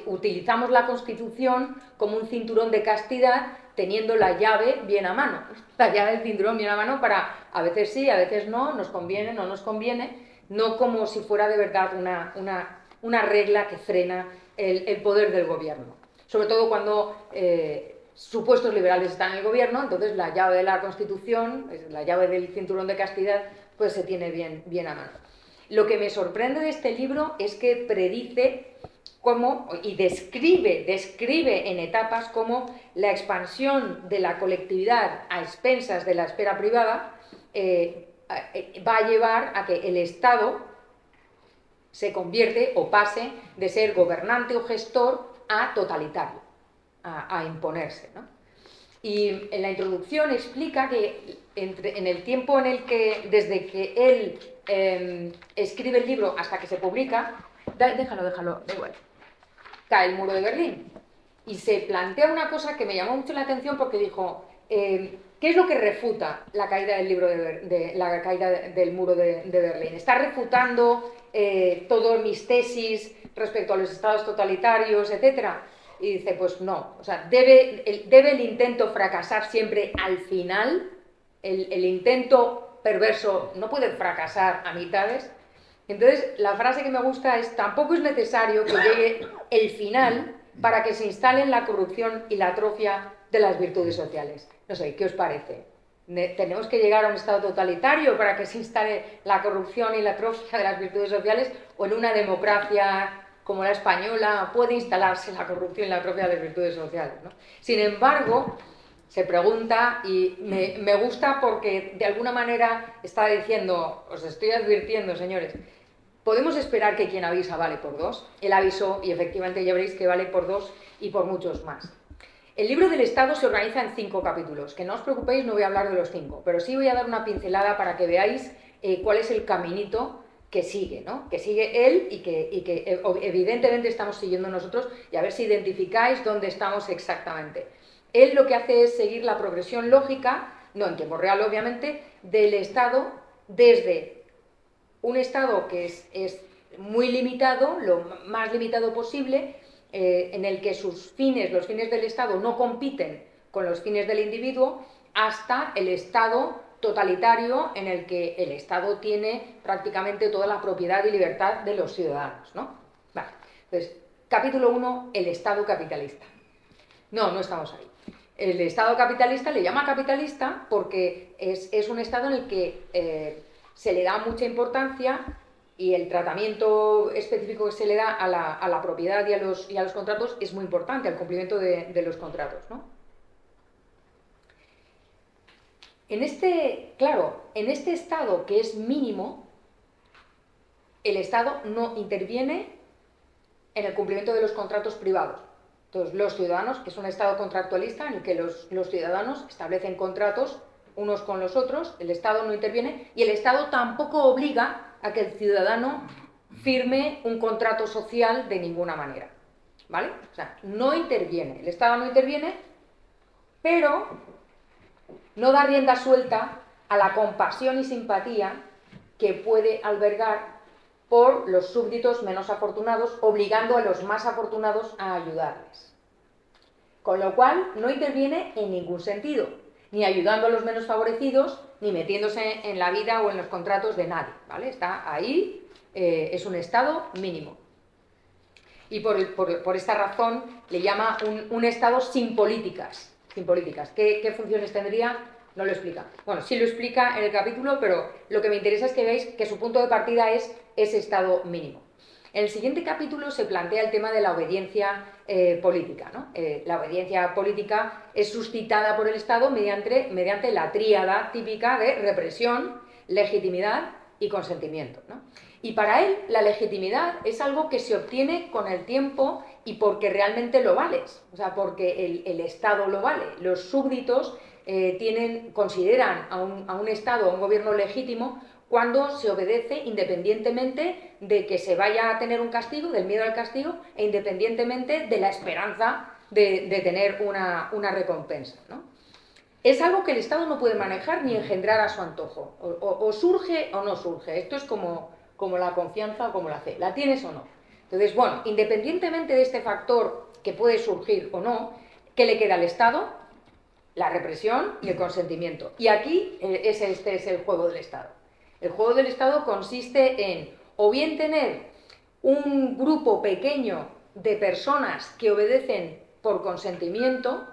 utilizamos la Constitución como un cinturón de castidad, teniendo la llave bien a mano, la llave del cinturón bien a mano para, a veces sí, a veces no, nos conviene, no nos conviene, no como si fuera de verdad una regla que frena el poder del gobierno. Sobre todo cuando supuestos liberales están en el gobierno, entonces la llave de la Constitución, la llave del cinturón de castidad, pues se tiene bien a mano. Lo que me sorprende de este libro es que predice cómo, y describe en etapas cómo la expansión de la colectividad a expensas de la esfera privada va a llevar a que el Estado se convierte o pase de ser gobernante o gestor a totalitario, a imponerse, ¿no? Y en la introducción explica que en el tiempo en el que, desde que él escribe el libro hasta que se publica, déjalo, da igual, cae el muro de Berlín. Y se plantea una cosa que me llamó mucho la atención porque dijo, ¿qué es lo que refuta la caída del muro de Berlín? Está refutando todas mis tesis respecto a los estados totalitarios, etcétera. Y dice, pues no, o sea, debe el intento fracasar siempre al final. El intento perverso no puede fracasar a mitades. Entonces, la frase que me gusta es, tampoco es necesario que llegue el final para que se instalen la corrupción y la atrofia de las virtudes sociales. No sé, ¿qué os parece? ¿Tenemos que llegar a un estado totalitario para que se instale la corrupción y la atrofia de las virtudes sociales? ¿O en una democracia como la española puede instalarse la corrupción y la atrofia de las virtudes sociales, ¿no? Sin embargo, se pregunta, y me gusta porque de alguna manera está diciendo, os estoy advirtiendo, señores, ¿podemos esperar que quien avisa vale por dos? Él avisó y efectivamente ya veréis que vale por dos y por muchos más. El libro del Estado se organiza en 5 capítulos, que no os preocupéis, no voy a hablar de los 5, pero sí voy a dar una pincelada para que veáis cuál es el caminito que sigue, ¿no? Que sigue él y que evidentemente estamos siguiendo nosotros, y a ver si identificáis dónde estamos exactamente. Él lo que hace es seguir la progresión lógica, no en tiempo real obviamente, del Estado desde un Estado que es muy limitado, lo más limitado posible, en el que sus fines, los fines del Estado, no compiten con los fines del individuo, hasta el Estado totalitario en el que el Estado tiene prácticamente toda la propiedad y libertad de los ciudadanos, ¿no? Vale. Entonces, capítulo 1, el Estado capitalista. No estamos ahí. El Estado capitalista le llama capitalista porque es un Estado en el que se le da mucha importancia, y el tratamiento específico que se le da a la propiedad y a los contratos es muy importante, al cumplimiento de los contratos, ¿no? En este Estado que es mínimo, el Estado no interviene en el cumplimiento de los contratos privados. Entonces, los ciudadanos, que es un Estado contractualista en el que los ciudadanos establecen contratos unos con los otros, el Estado no interviene, y el Estado tampoco obliga a que el ciudadano firme un contrato social de ninguna manera, ¿vale? O sea, no interviene, el Estado no interviene, pero no da rienda suelta a la compasión y simpatía que puede albergar por los súbditos menos afortunados, obligando a los más afortunados a ayudarles. Con lo cual, no interviene en ningún sentido, ni ayudando a los menos favorecidos, ni metiéndose en la vida o en los contratos de nadie, ¿vale? Está ahí, es un Estado mínimo. Y por esta razón le llama un Estado sin políticas. Sin políticas. ¿Qué funciones tendría? No lo explica. Bueno, sí lo explica en el capítulo, pero lo que me interesa es que veáis que su punto de partida es ese Estado mínimo. En el siguiente capítulo se plantea el tema de la obediencia política, ¿no? La obediencia política es suscitada por el Estado mediante la tríada típica de represión, legitimidad y consentimiento, ¿no? Y para él la legitimidad es algo que se obtiene con el tiempo y porque realmente lo vales, o sea, porque el Estado lo vale. Los súbditos consideran a un Estado, a un gobierno legítimo, cuando se obedece independientemente de que se vaya a tener un castigo, del miedo al castigo, e independientemente de la esperanza de tener una recompensa, ¿no? Es algo que el Estado no puede manejar ni engendrar a su antojo. O surge o no surge. Esto es como la confianza o como la fe. ¿La tienes o no? Entonces, bueno, independientemente de este factor que puede surgir o no, ¿qué le queda al Estado? La represión y el consentimiento. Y aquí este es el juego del Estado. El juego del Estado consiste en o bien tener un grupo pequeño de personas que obedecen por consentimiento,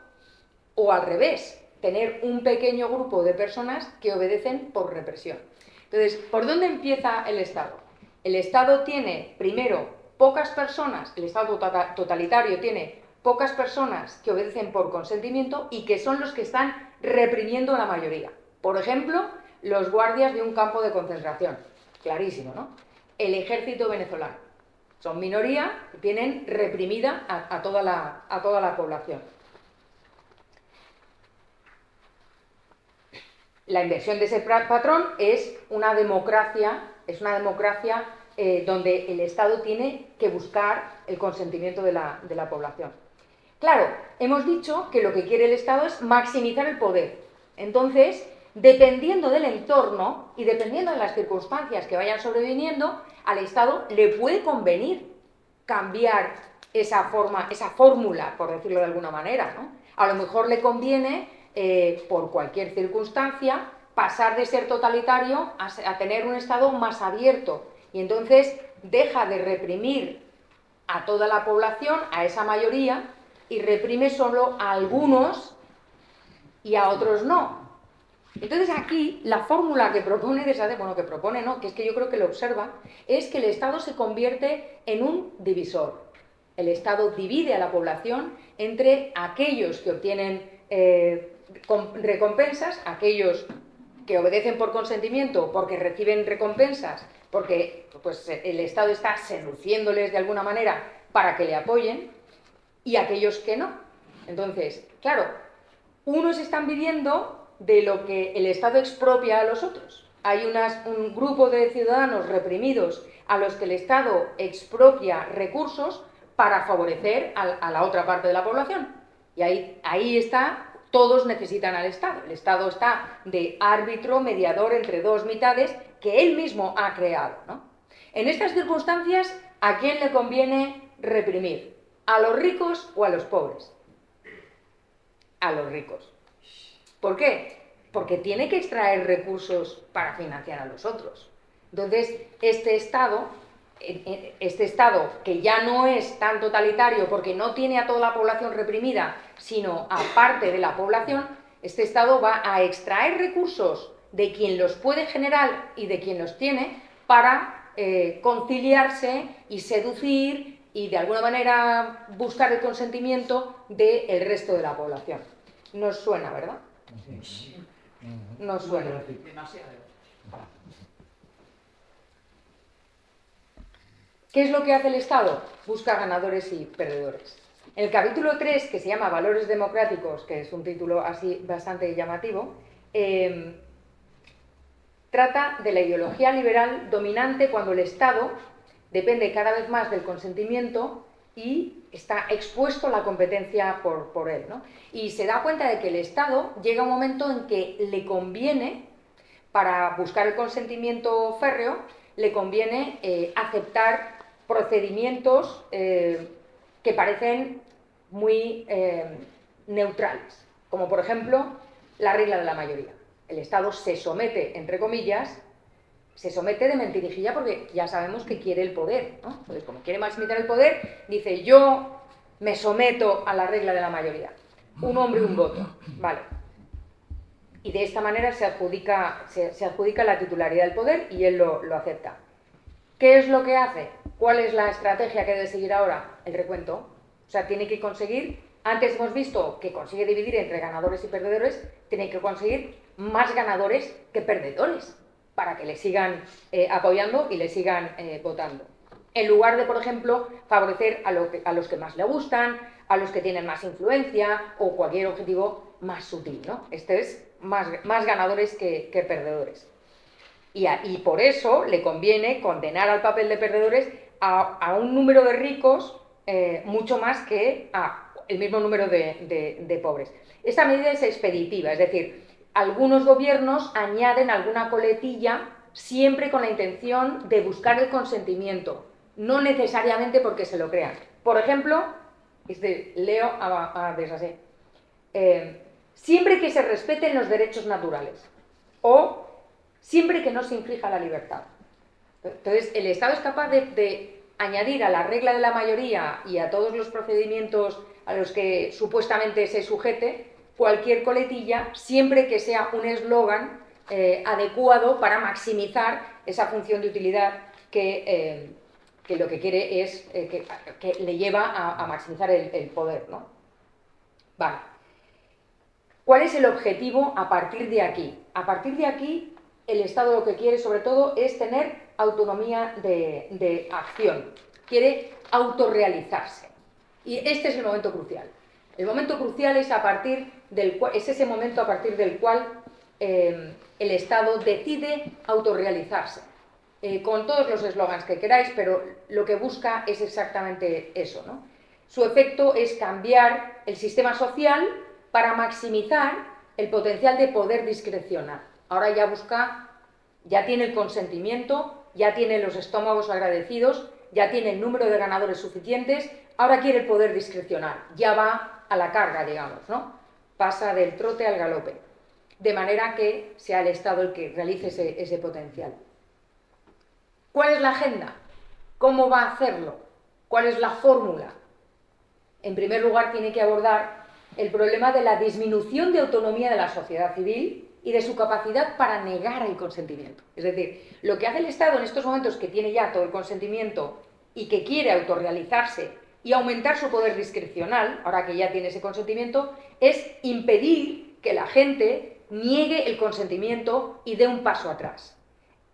o al revés, tener un pequeño grupo de personas que obedecen por represión. Entonces, ¿por dónde empieza el Estado? El Estado tiene, primero, pocas personas, el Estado totalitario tiene pocas personas que obedecen por consentimiento y que son los que están reprimiendo a la mayoría. Por ejemplo, los guardias de un campo de concentración. Clarísimo, ¿no? El ejército venezolano. Son minoría y tienen reprimida a toda la población. La inversión de ese patrón es una democracia donde el Estado tiene que buscar el consentimiento de la población. Claro, hemos dicho que lo que quiere el Estado es maximizar el poder. Entonces, dependiendo del entorno y dependiendo de las circunstancias que vayan sobreviniendo, al Estado le puede convenir cambiar esa fórmula, por decirlo de alguna manera, ¿no? A lo mejor le conviene, por cualquier circunstancia, pasar de ser totalitario a tener un Estado más abierto, y entonces deja de reprimir a toda la población, a esa mayoría, y reprime solo a algunos y a otros no. Entonces aquí la fórmula que propone que es que yo creo que lo observa, es que el Estado se convierte en un divisor. El Estado divide a la población entre aquellos que obtienen recompensas a aquellos que obedecen por consentimiento, porque reciben recompensas, porque pues, el Estado está seduciéndoles de alguna manera para que le apoyen, y aquellos que no. Entonces, claro, unos están viviendo de lo que el Estado expropia a los otros. Hay un grupo de ciudadanos reprimidos a los que el Estado expropia recursos para favorecer a la otra parte de la población. Y ahí está, todos necesitan al Estado. El Estado está de árbitro, mediador entre dos mitades que él mismo ha creado, ¿no? En estas circunstancias, ¿a quién le conviene reprimir? ¿A los ricos o a los pobres? A los ricos. ¿Por qué? Porque tiene que extraer recursos para financiar a los otros. Entonces, este Estado que ya no es tan totalitario porque no tiene a toda la población reprimida, sino a parte de la población, este Estado va a extraer recursos de quien los puede generar y de quien los tiene para conciliarse y seducir y de alguna manera buscar el consentimiento del resto de la población. Nos suena, ¿verdad? Sí. Nos suena. Demasiado. ¿Qué es lo que hace el Estado? Busca ganadores y perdedores. En el capítulo 3, que se llama Valores Democráticos, que es un título así bastante llamativo, trata de la ideología liberal dominante cuando el Estado depende cada vez más del consentimiento y está expuesto a la competencia por él, ¿no? Y se da cuenta de que el Estado llega a un momento en que le conviene, para buscar el consentimiento férreo, le conviene aceptar procedimientos que parecen muy neutrales, como por ejemplo la regla de la mayoría. El Estado se somete, entre comillas, se somete de mentirijilla porque ya sabemos que quiere el poder, ¿no? Entonces, como quiere maximizar el poder, dice: yo me someto a la regla de la mayoría. Un hombre, un voto. Vale. Y de esta manera se adjudica la titularidad del poder y él lo acepta. ¿Qué es lo que hace? ¿Cuál es la estrategia que debe seguir ahora? El recuento. O sea, tiene que conseguir, antes hemos visto que consigue dividir entre ganadores y perdedores, tiene que conseguir más ganadores que perdedores para que le sigan apoyando y le sigan votando. En lugar de, por ejemplo, favorecer a los que más le gustan, a los que tienen más influencia o cualquier objetivo más sutil, ¿no? Este es más ganadores que perdedores. Y por eso le conviene condenar al papel de perdedores a un número de ricos mucho más que a el mismo número de pobres. Esta medida es expeditiva, es decir, algunos gobiernos añaden alguna coletilla siempre con la intención de buscar el consentimiento, no necesariamente porque se lo crean. Por ejemplo, leo a Desasé, siempre que se respeten los derechos naturales o siempre que no se infrija la libertad. Entonces, el Estado es capaz de añadir a la regla de la mayoría y a todos los procedimientos a los que supuestamente se sujete cualquier coletilla, siempre que sea un eslogan adecuado para maximizar esa función de utilidad que lo que quiere es, que le lleva a maximizar el poder, ¿no? Vale. ¿Cuál es el objetivo a partir de aquí? A partir de aquí, el Estado lo que quiere sobre todo es tener autonomía de acción. Quiere autorrealizarse. Y este es el momento crucial. El momento crucial es ese momento a partir del cual el Estado decide autorrealizarse. Con todos los eslogans que queráis, pero lo que busca es exactamente eso, ¿no? Su efecto es cambiar el sistema social para maximizar el potencial de poder discrecional. Ahora ya tiene el consentimiento, ya tiene los estómagos agradecidos, ya tiene el número de ganadores suficientes, ahora quiere el poder discrecional, ya va a la carga, digamos, ¿no? Pasa del trote al galope, de manera que sea el Estado el que realice ese potencial. ¿Cuál es la agenda? ¿Cómo va a hacerlo? ¿Cuál es la fórmula? En primer lugar, tiene que abordar el problema de la disminución de autonomía de la sociedad civil y de su capacidad para negar el consentimiento. Es decir, lo que hace el Estado en estos momentos, que tiene ya todo el consentimiento y que quiere autorrealizarse y aumentar su poder discrecional, ahora que ya tiene ese consentimiento, es impedir que la gente niegue el consentimiento y dé un paso atrás.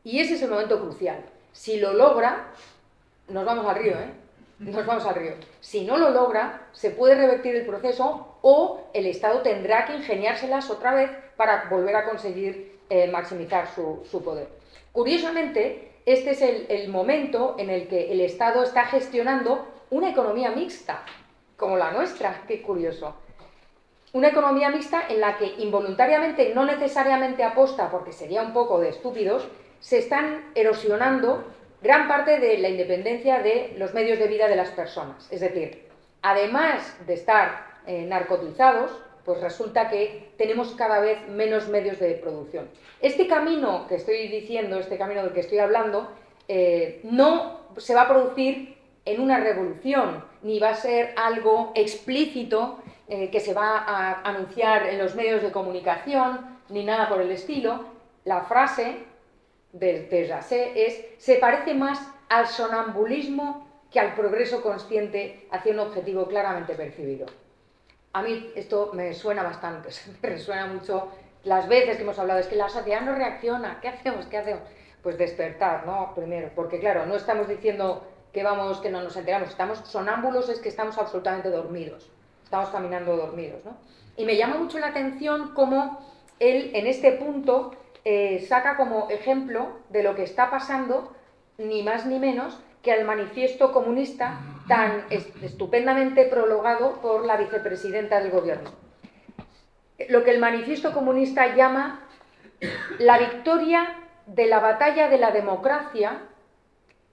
Y ese es el momento crucial. Si lo logra, nos vamos al río, ¿eh? Nos vamos al río. Si no lo logra, se puede revertir el proceso o el Estado tendrá que ingeniárselas otra vez para volver a conseguir maximizar su poder. Curiosamente, este es el momento en el que el Estado está gestionando una economía mixta, como la nuestra, qué curioso. Una economía mixta en la que involuntariamente, no necesariamente aposta, porque sería un poco de estúpidos, se están erosionando gran parte de la independencia de los medios de vida de las personas. Es decir, además de estar narcotizados, pues resulta que tenemos cada vez menos medios de producción. Este camino que estoy diciendo, este camino del que estoy hablando, no se va a producir en una revolución, ni va a ser algo explícito que se va a anunciar en los medios de comunicación, ni nada por el estilo. La frase de Jacet es: se parece más al sonambulismo que al progreso consciente hacia un objetivo claramente percibido. A mí esto me suena bastante, me resuena mucho las veces que hemos hablado, es que la sociedad no reacciona, ¿qué hacemos? ¿Qué hacemos? Pues despertar, ¿no? Primero, porque claro, no estamos diciendo que vamos, que no nos enteramos, estamos sonámbulos, es que estamos absolutamente dormidos, estamos caminando dormidos, ¿no? Y me llama mucho la atención cómo él, en este punto, saca como ejemplo de lo que está pasando, ni más ni menos, que al manifiesto comunista tan estupendamente prologado por la vicepresidenta del gobierno. Lo que el manifiesto comunista llama la victoria de la batalla de la democracia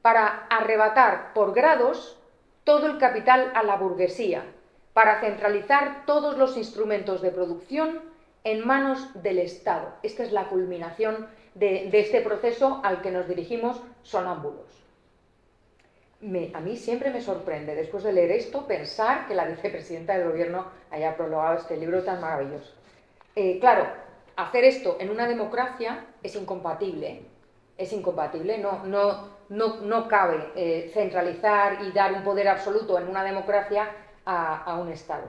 para arrebatar por grados todo el capital a la burguesía, para centralizar todos los instrumentos de producción en manos del Estado. Esta es la culminación de este proceso al que nos dirigimos sonámbulos. A mí siempre me sorprende, después de leer esto, pensar que la vicepresidenta del gobierno haya prologado este libro tan maravilloso. Claro, hacer esto en una democracia es incompatible, no cabe centralizar y dar un poder absoluto en una democracia a un Estado.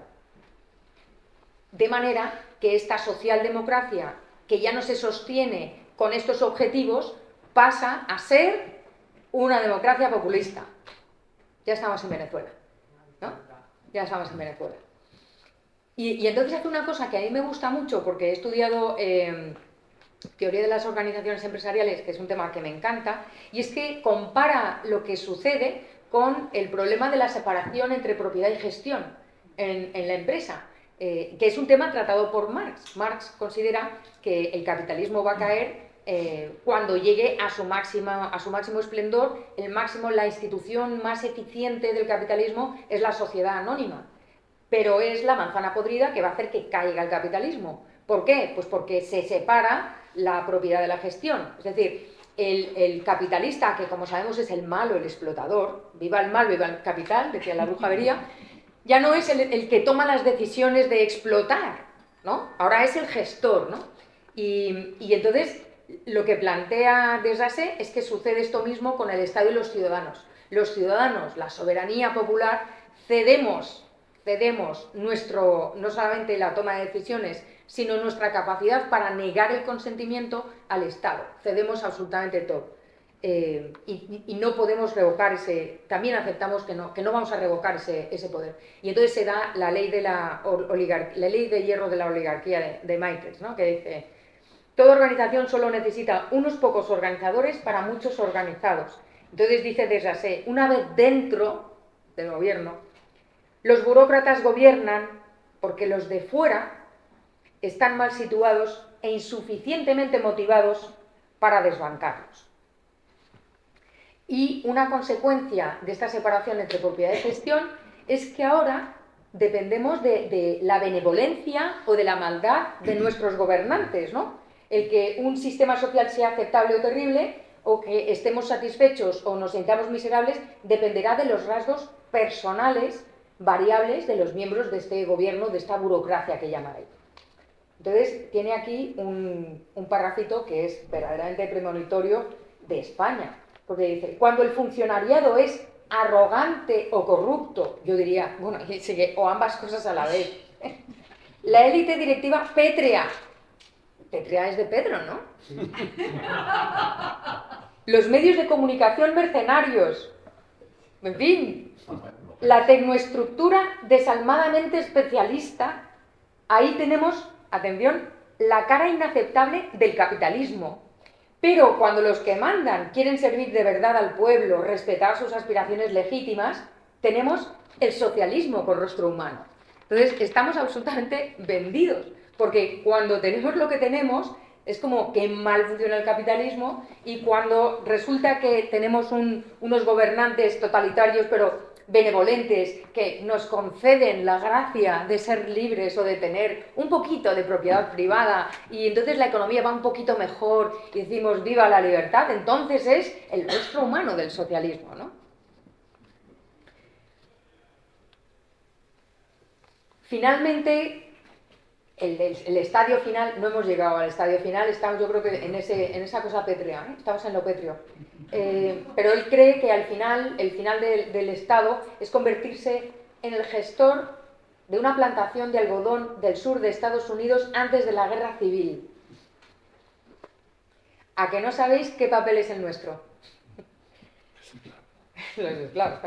De manera que esta socialdemocracia, que ya no se sostiene con estos objetivos, pasa a ser una democracia populista. Ya estamos en Venezuela, ¿no? Ya estamos en Venezuela. Y entonces hace una cosa que a mí me gusta mucho, porque he estudiado teoría de las organizaciones empresariales, que es un tema que me encanta, y es que compara lo que sucede con el problema de la separación entre propiedad y gestión en la empresa, que es un tema tratado por Marx. Marx considera que el capitalismo va a caer cuando llegue a su máximo esplendor. La institución más eficiente del capitalismo es la sociedad anónima, pero es la manzana podrida que va a hacer que caiga el capitalismo. ¿Por qué? Pues porque se separa la propiedad de la gestión. Es decir, el capitalista, que como sabemos es el malo, el explotador, viva el mal, viva el capital, decía la bruja Bería, ya no es el que toma las decisiones de explotar, ¿no? Ahora es el gestor, ¿no? Y entonces lo que plantea Desjacet es que sucede esto mismo con el Estado y los ciudadanos. Los ciudadanos, la soberanía popular, cedemos no solamente la toma de decisiones, sino nuestra capacidad para negar el consentimiento al Estado. Cedemos absolutamente todo. Y no podemos revocar también aceptamos que no vamos a revocar ese poder. Y entonces se da la ley de la ley de hierro de la oligarquía de Michaels, ¿no? Que dice: toda organización solo necesita unos pocos organizadores para muchos organizados. Entonces dice Desjacet: una vez dentro del gobierno, los burócratas gobiernan porque los de fuera están mal situados e insuficientemente motivados para desbancarlos. Y una consecuencia de esta separación entre propiedad y gestión es que ahora dependemos de la benevolencia o de la maldad de nuestros gobernantes, ¿no? El que un sistema social sea aceptable o terrible, o que estemos satisfechos o nos sintamos miserables, dependerá de los rasgos personales variables de los miembros de este gobierno, de esta burocracia que llama él. Entonces, tiene aquí un parrafito que es verdaderamente premonitorio de España, porque dice: cuando el funcionariado es arrogante o corrupto, yo diría, bueno, o ambas cosas a la vez, La élite directiva pétrea. Pétrea es de Pedro, ¿no? Los medios de comunicación mercenarios. En fin, la tecnoestructura desalmadamente especialista. Ahí tenemos, atención, la cara inaceptable del capitalismo. Pero cuando los que mandan quieren servir de verdad al pueblo, respetar sus aspiraciones legítimas, tenemos el socialismo con rostro humano. Entonces, estamos absolutamente vendidos, porque cuando tenemos lo que tenemos, es como que mal funciona el capitalismo, y cuando resulta que tenemos unos gobernantes totalitarios, pero benevolentes, que nos conceden la gracia de ser libres o de tener un poquito de propiedad privada, y entonces la economía va un poquito mejor y decimos viva la libertad, entonces es el rostro humano del socialismo, ¿no? Finalmente, el estadio final, no hemos llegado al estadio final, estamos yo creo que en esa cosa pétrea, ¿eh? Estamos en lo pétreo. Pero él cree que al final, el final del Estado es convertirse en el gestor de una plantación de algodón del sur de Estados Unidos antes de la guerra civil. ¿A que no sabéis qué papel es el nuestro? Claro.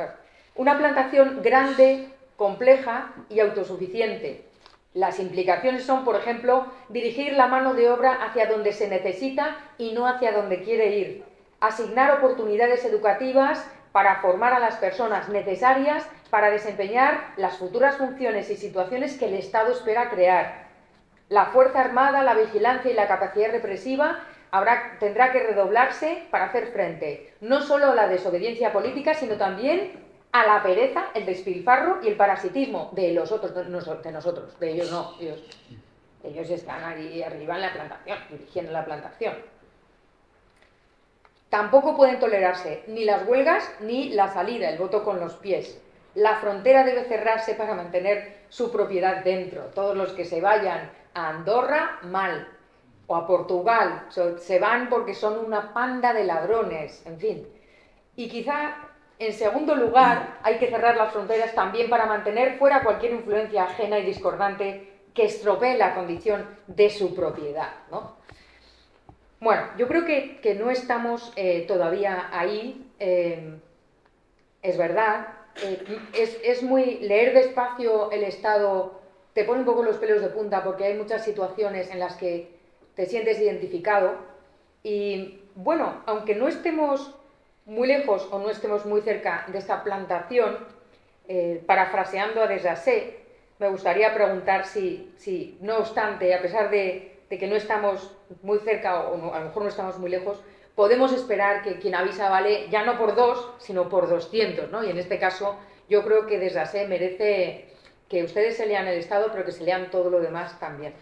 Una plantación grande, compleja y autosuficiente. Las implicaciones son, por ejemplo, dirigir la mano de obra hacia donde se necesita y no hacia donde quiere ir. Asignar oportunidades educativas para formar a las personas necesarias para desempeñar las futuras funciones y situaciones que el Estado espera crear. La Fuerza Armada, la vigilancia y la capacidad represiva tendrá que redoblarse para hacer frente no solo a la desobediencia política, sino también a la pereza, el despilfarro y el parasitismo de los otros, de nosotros, de ellos no, ellos están ahí arriba en la plantación, dirigiendo la plantación. Tampoco pueden tolerarse ni las huelgas ni la salida, el voto con los pies. La frontera debe cerrarse para mantener su propiedad dentro. Todos los que se vayan a Andorra, mal. O a Portugal, se van porque son una panda de ladrones, en fin. Y quizá, en segundo lugar, hay que cerrar las fronteras también para mantener fuera cualquier influencia ajena y discordante que estropee la condición de su propiedad, ¿no? Bueno, yo creo que no estamos todavía ahí, es verdad. Es muy... Leer despacio el Estado te pone un poco los pelos de punta porque hay muchas situaciones en las que te sientes identificado y, bueno, aunque no estemos muy lejos o no estemos muy cerca de esta plantación, parafraseando a Desjardins, me gustaría preguntar si, no obstante, a pesar de que no estamos muy cerca o no, a lo mejor no estamos muy lejos, podemos esperar que quien avisa vale ya no por 2, sino por 200, ¿no? Y en este caso yo creo que Desjardins merece que ustedes se lean el Estado, pero que se lean todo lo demás también.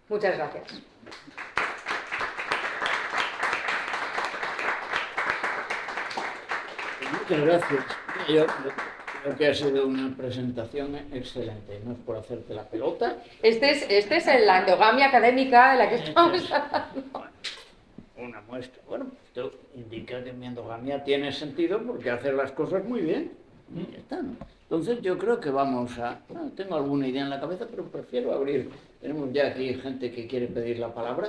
Muchas gracias. Muchas gracias. Yo creo que ha sido una presentación excelente. No es por hacerte la pelota. Este es la endogamia académica de la que estamos hablando. Una muestra. Bueno, esto indica que mi endogamia tiene sentido porque hace las cosas muy bien. Y ya está, ¿no? Entonces yo creo que vamos a... Bueno, tengo alguna idea en la cabeza, pero prefiero abrir. Tenemos ya aquí gente que quiere pedir la palabra.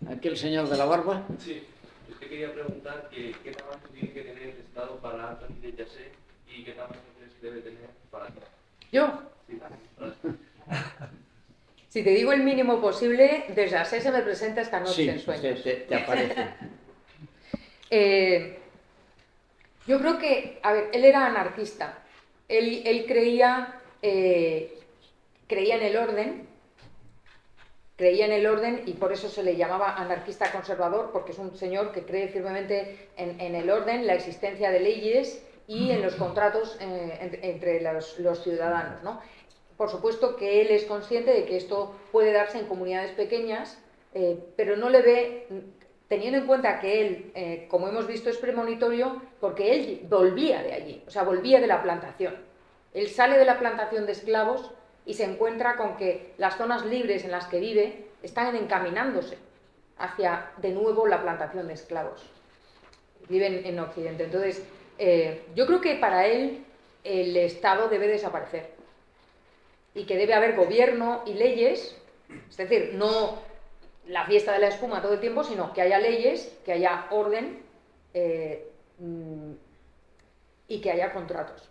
Aquí el señor de la barba. Sí, yo te quería preguntar qué tamaño tiene que tener el Estado para transmitir Desjardins y qué tamaño crees que debe tener para ti. ¿Yo? Sí, Si te digo el mínimo posible, Desjardins se me presenta esta noche en sueños. Sí, te aparece. Yo creo que, a ver, él era anarquista. Él creía en el orden. Creía en el orden y por eso se le llamaba anarquista conservador, porque es un señor que cree firmemente en el orden, la existencia de leyes y en los contratos entre los ciudadanos, ¿no? Por supuesto que él es consciente de que esto puede darse en comunidades pequeñas, pero no le ve, teniendo en cuenta que él, como hemos visto, es premonitorio, porque él volvía de allí, o sea, volvía de la plantación. Él sale de la plantación de esclavos y se encuentra con que las zonas libres en las que vive están encaminándose hacia, de nuevo, la plantación de esclavos. Viven en Occidente. Entonces, yo creo que para él el Estado debe desaparecer. y que debe haber gobierno y leyes, es decir, no la fiesta de la espuma todo el tiempo, sino que haya leyes, que haya orden y que haya contratos.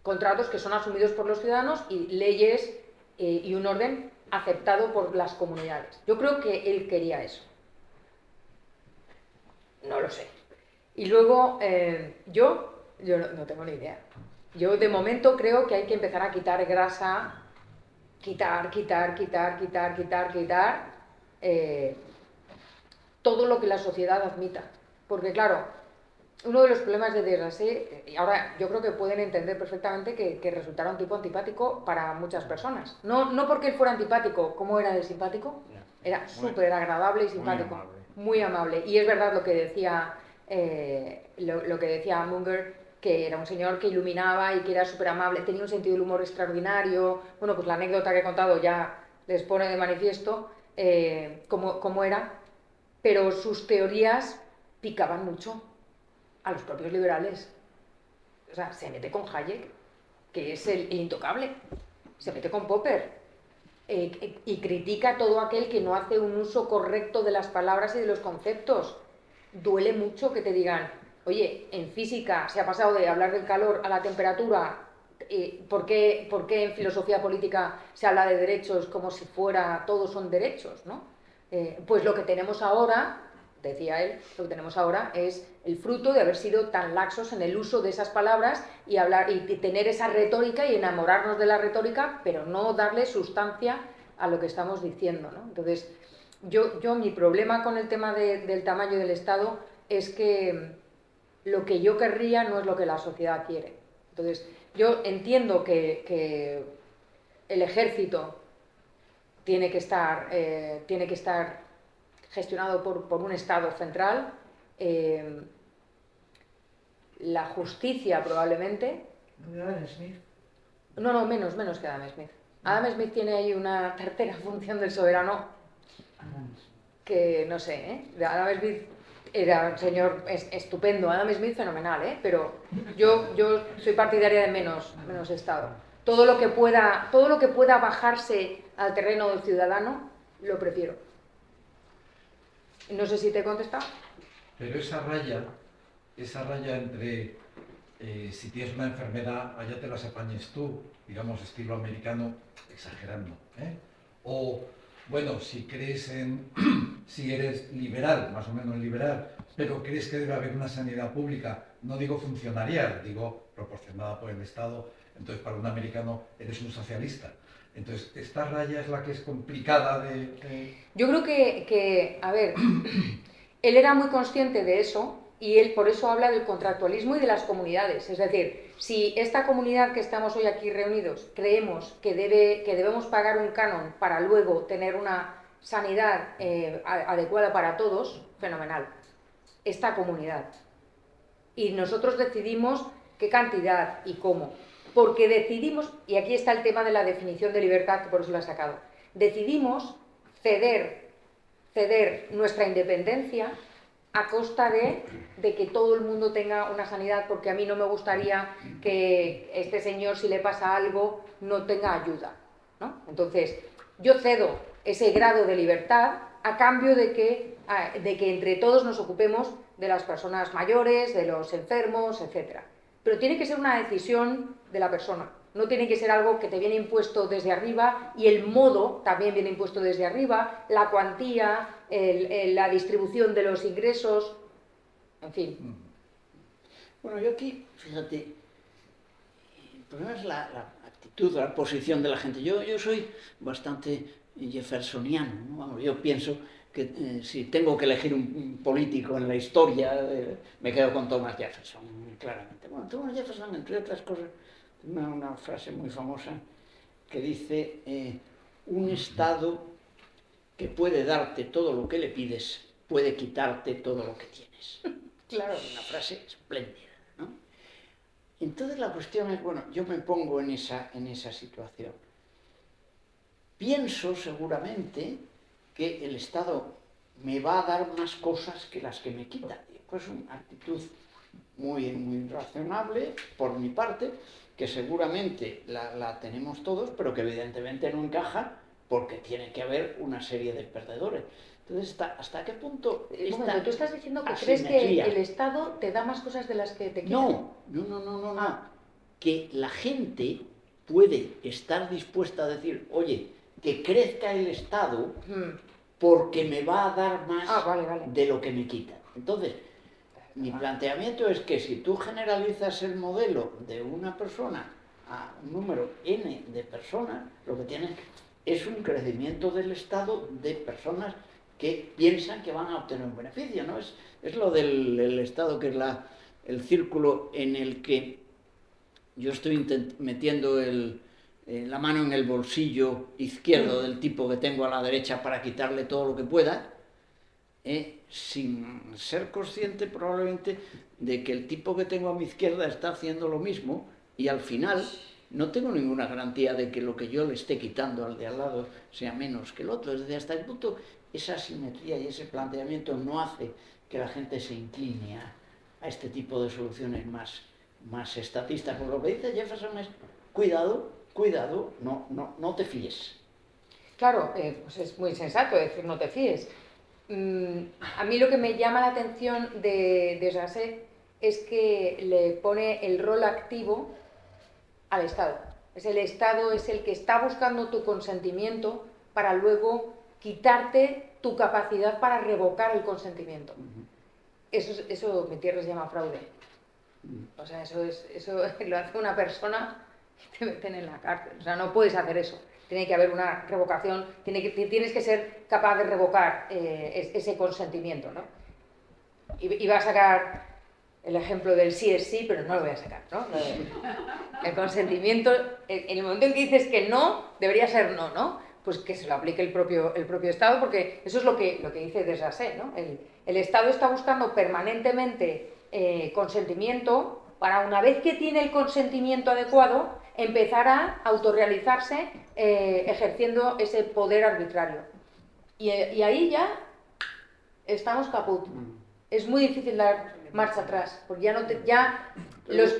Contratos que son asumidos por los ciudadanos y leyes y un orden aceptado por las comunidades. Yo creo que él quería eso. No lo sé. Y luego, yo no tengo ni idea. Yo de momento creo que hay que empezar a quitar grasa, quitar todo lo que la sociedad admita. Porque claro, uno de los problemas de Desrasé, y ahora yo creo que pueden entender perfectamente que resultara un tipo antipático para muchas personas. No porque él fuera antipático, ¿cómo era de simpático? Era súper agradable y simpático. Muy amable. Y es verdad lo que decía, lo que decía Munger, que era un señor que iluminaba y que era súper amable, tenía un sentido del humor extraordinario. Bueno, pues la anécdota que he contado ya les pone de manifiesto cómo era, pero sus teorías picaban mucho a los propios liberales. O sea, se mete con Hayek, que es el intocable, se mete con Popper, y critica a todo aquel que no hace un uso correcto de las palabras y de los conceptos. Duele mucho que te digan, oye, en física se ha pasado de hablar del calor a la temperatura, ¿por qué en filosofía política se habla de derechos como si fuera todos son derechos, ¿no? Pues lo que tenemos ahora, decía él, lo que tenemos ahora es el fruto de haber sido tan laxos en el uso de esas palabras y hablar y tener esa retórica y enamorarnos de la retórica, pero no darle sustancia a lo que estamos diciendo, ¿no? Entonces, yo mi problema con el tema del tamaño del Estado es que lo que yo querría no es lo que la sociedad quiere. Entonces, yo entiendo que el ejército tiene que estar gestionado por un Estado central, la justicia probablemente. Adam Smith. No, menos que Adam Smith. Adam Smith tiene ahí una tercera función del soberano que no sé, ¿eh? Adam Smith era un señor estupendo, Adam Smith fenomenal, ¿eh? Pero yo soy partidaria de menos Estado. Todo lo que pueda bajarse al terreno del ciudadano, lo prefiero. No sé si te he contestado. Pero esa raya entre si tienes una enfermedad, allá te las apañes tú, digamos estilo americano, exagerando, ¿eh? O, bueno, si crees si eres liberal, más o menos liberal, pero crees que debe haber una sanidad pública, no digo funcionarial, digo proporcionada por el Estado, entonces para un americano eres un socialista. Entonces, esta raya es la que es complicada de... Yo creo que, a ver, él era muy consciente de eso y él por eso habla del contractualismo y de las comunidades. Es decir, si esta comunidad que estamos hoy aquí reunidos creemos que debemos pagar un canon para luego tener una sanidad adecuada para todos, fenomenal. Esta comunidad. Y nosotros decidimos qué cantidad y cómo. Porque decidimos, y aquí está el tema de la definición de libertad, que por eso la he sacado, decidimos ceder nuestra independencia a costa de que todo el mundo tenga una sanidad, porque a mí no me gustaría que este señor, si le pasa algo, no tenga ayuda, ¿no? Entonces, yo cedo ese grado de libertad a cambio de que entre todos nos ocupemos de las personas mayores, de los enfermos, etc. Pero tiene que ser una decisión de la persona. No tiene que ser algo que te viene impuesto desde arriba y el modo también viene impuesto desde arriba, la cuantía, la distribución de los ingresos, en fin. Bueno, yo aquí, fíjate, el problema es la actitud, la posición de la gente. Yo soy bastante jeffersoniano, ¿no? Vamos, yo pienso que si tengo que elegir un político en la historia, me quedo con Thomas Jefferson, claramente. Bueno, Thomas Jefferson, entre otras cosas, una frase muy famosa que dice, un Estado que puede darte todo lo que le pides, puede quitarte todo lo que tienes. Claro, una frase espléndida, ¿no? Entonces la cuestión es, bueno, yo me pongo en esa situación. Pienso seguramente que el Estado me va a dar más cosas que las que me quita. Pues una actitud muy razonable por mi parte, que seguramente la tenemos todos, pero que evidentemente no encaja porque tiene que haber una serie de perdedores. Entonces, ¿hasta qué punto Tú estás diciendo que asimetría? crees que el Estado te da más cosas de las que te quita. No. Que la gente puede estar dispuesta a decir, oye, que crezca el Estado porque me va a dar más de lo que me quita. Entonces, mi planteamiento es que si tú generalizas el modelo de una persona a un número n de personas, lo que tienes es un crecimiento del Estado de personas que piensan que van a obtener un beneficio, ¿no? Es lo del Estado, que es el círculo en el que yo estoy metiendo la mano en el bolsillo izquierdo del tipo que tengo a la derecha para quitarle todo lo que pueda, sin ser consciente probablemente de que el tipo que tengo a mi izquierda está haciendo lo mismo, y al final no tengo ninguna garantía de que lo que yo le esté quitando al de al lado sea menos que el otro. Es decir, hasta el punto, esa asimetría y ese planteamiento no hace que la gente se incline a este tipo de soluciones más estatistas. Por lo que dice Jefferson es, cuidado, no te fíes. Claro, pues es muy sensato decir no te fíes. A mí lo que me llama la atención de Jacet es que le pone el rol activo al Estado. El Estado es el que está buscando tu consentimiento para luego quitarte tu capacidad para revocar el consentimiento. Eso mi tierra se llama fraude. O sea, eso lo hace una persona y te meten en la cárcel. O sea, no puedes hacer eso. Tiene que haber una revocación, tienes que ser capaz de revocar ese consentimiento, ¿no? Iba a sacar el ejemplo del sí es sí, pero no lo voy a sacar, ¿no? El consentimiento, en el momento en que dices que no, debería ser no, ¿no? Pues que se lo aplique el propio Estado, porque eso es lo que dice Desjacet, ¿no? El Estado está buscando permanentemente consentimiento para, una vez que tiene el consentimiento adecuado, empezar a autorrealizarse ejerciendo ese poder arbitrario. Y ahí ya estamos caput. Es muy difícil dar marcha atrás, porque los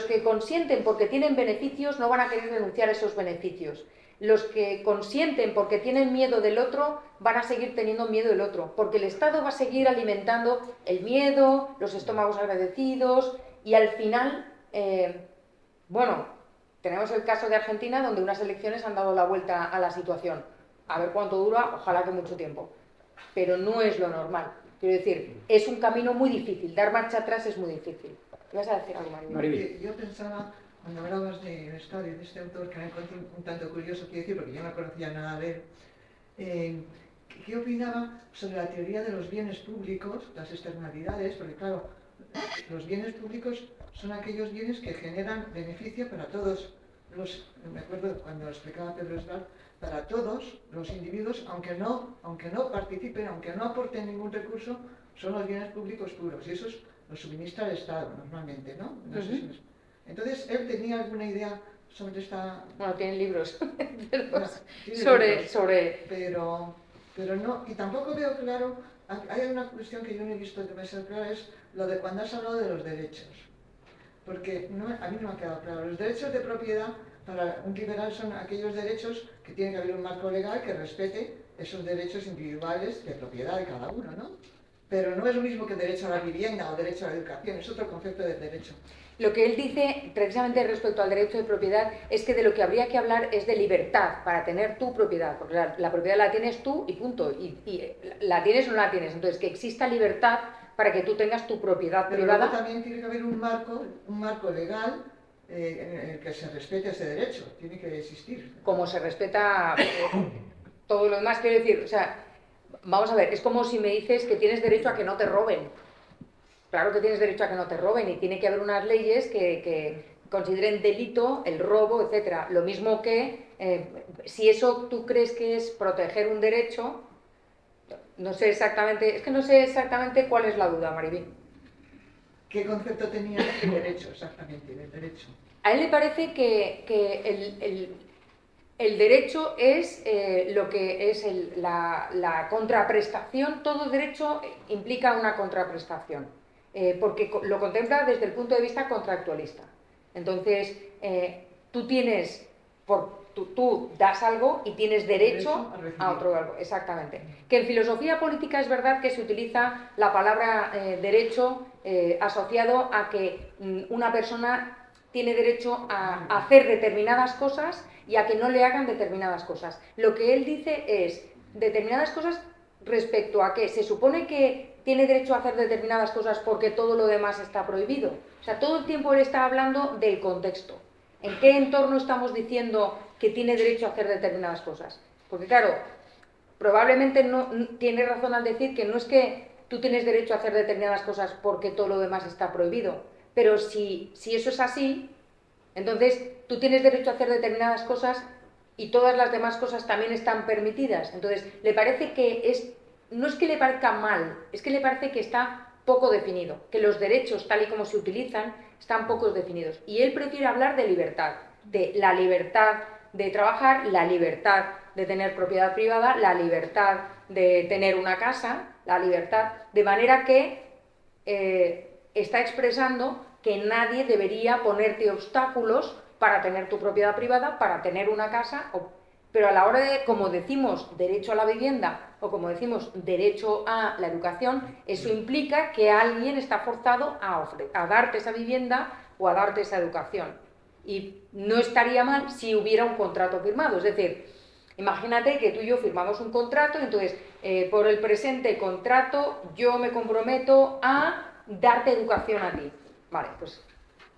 que consienten porque tienen beneficios no van a querer renunciar a esos beneficios. Los que consienten porque tienen miedo del otro van a seguir teniendo miedo del otro, porque el Estado va a seguir alimentando el miedo, los estómagos agradecidos, y al final, tenemos el caso de Argentina, donde unas elecciones han dado la vuelta a la situación. A ver cuánto dura, ojalá que mucho tiempo. Pero no es lo normal. Quiero decir, es un camino muy difícil. Dar marcha atrás es muy difícil. ¿Vas a decir algo, Maribel? Yo pensaba, cuando hablabas del Estado y de este autor, que me encontré un tanto curioso, quiero decir, porque yo no conocía nada de él, ¿qué opinaba sobre la teoría de los bienes públicos, las externalidades? Porque claro, los bienes públicos son aquellos bienes que generan beneficio para todos me acuerdo cuando lo explicaba Pedro Esbal, para todos los individuos, aunque no participen, aunque no aporten ningún recurso, son los bienes públicos puros, y esos los suministra el Estado normalmente, ¿no? Entonces, ¿él tenía alguna idea sobre esta...? Bueno, tiene libros sobre... Pero no, y tampoco veo claro, hay una cuestión que yo no he visto que me sea clara, es lo de cuando has hablado de los derechos. Porque a mí no me ha quedado claro. Los derechos de propiedad para un liberal son aquellos derechos que tiene que haber un marco legal que respete esos derechos individuales de propiedad de cada uno, ¿no? Pero no es lo mismo que el derecho a la vivienda o derecho a la educación, es otro concepto del derecho. Lo que él dice, precisamente respecto al derecho de propiedad, es que de lo que habría que hablar es de libertad para tener tu propiedad, porque la propiedad la tienes tú y punto, y la tienes o no la tienes. Entonces, que exista libertad para que tú tengas tu propiedad privada. Pero también tiene que haber un marco legal en el que se respete ese derecho, tiene que existir. Como se respeta todo lo demás, quiero decir, o sea, vamos a ver, es como si me dices que tienes derecho a que no te roben. Claro que tienes derecho a que no te roben, y tiene que haber unas leyes que consideren delito el robo, etcétera. Lo mismo que, si eso tú crees que es proteger un derecho, no sé exactamente cuál es la duda, Maribel. ¿Qué concepto tenía el derecho exactamente, del derecho? A él le parece que el derecho es lo que es la contraprestación. Todo derecho implica una contraprestación, porque lo contempla desde el punto de vista contractualista. Entonces, tú das algo y tienes derecho a otro algo, exactamente. Que en filosofía política es verdad que se utiliza la palabra derecho asociado a que una persona tiene derecho a hacer determinadas cosas y a que no le hagan determinadas cosas. Lo que él dice es determinadas cosas respecto a que se supone que tiene derecho a hacer determinadas cosas porque todo lo demás está prohibido. O sea, todo el tiempo él está hablando del contexto. ¿En qué entorno estamos diciendo que tiene derecho a hacer determinadas cosas? Porque claro, probablemente no tiene razón al decir que no es que tú tienes derecho a hacer determinadas cosas porque todo lo demás está prohibido, pero si eso es así, entonces tú tienes derecho a hacer determinadas cosas y todas las demás cosas también están permitidas. Entonces, le parece que no es que le parezca mal, es que le parece que está poco definido, que los derechos tal y como se utilizan están poco definidos. Y él prefiere hablar de libertad, de la libertad de trabajar, la libertad de tener propiedad privada, la libertad de tener una casa, la libertad, de manera que está expresando que nadie debería ponerte obstáculos para tener tu propiedad privada, para tener una casa, pero a la hora de, como decimos, derecho a la vivienda o como decimos, derecho a la educación, eso implica que alguien está forzado a darte esa vivienda o a darte esa educación. Y no estaría mal si hubiera un contrato firmado, es decir, imagínate que tú y yo firmamos un contrato, entonces por el presente contrato yo me comprometo a darte educación a ti. Vale, pues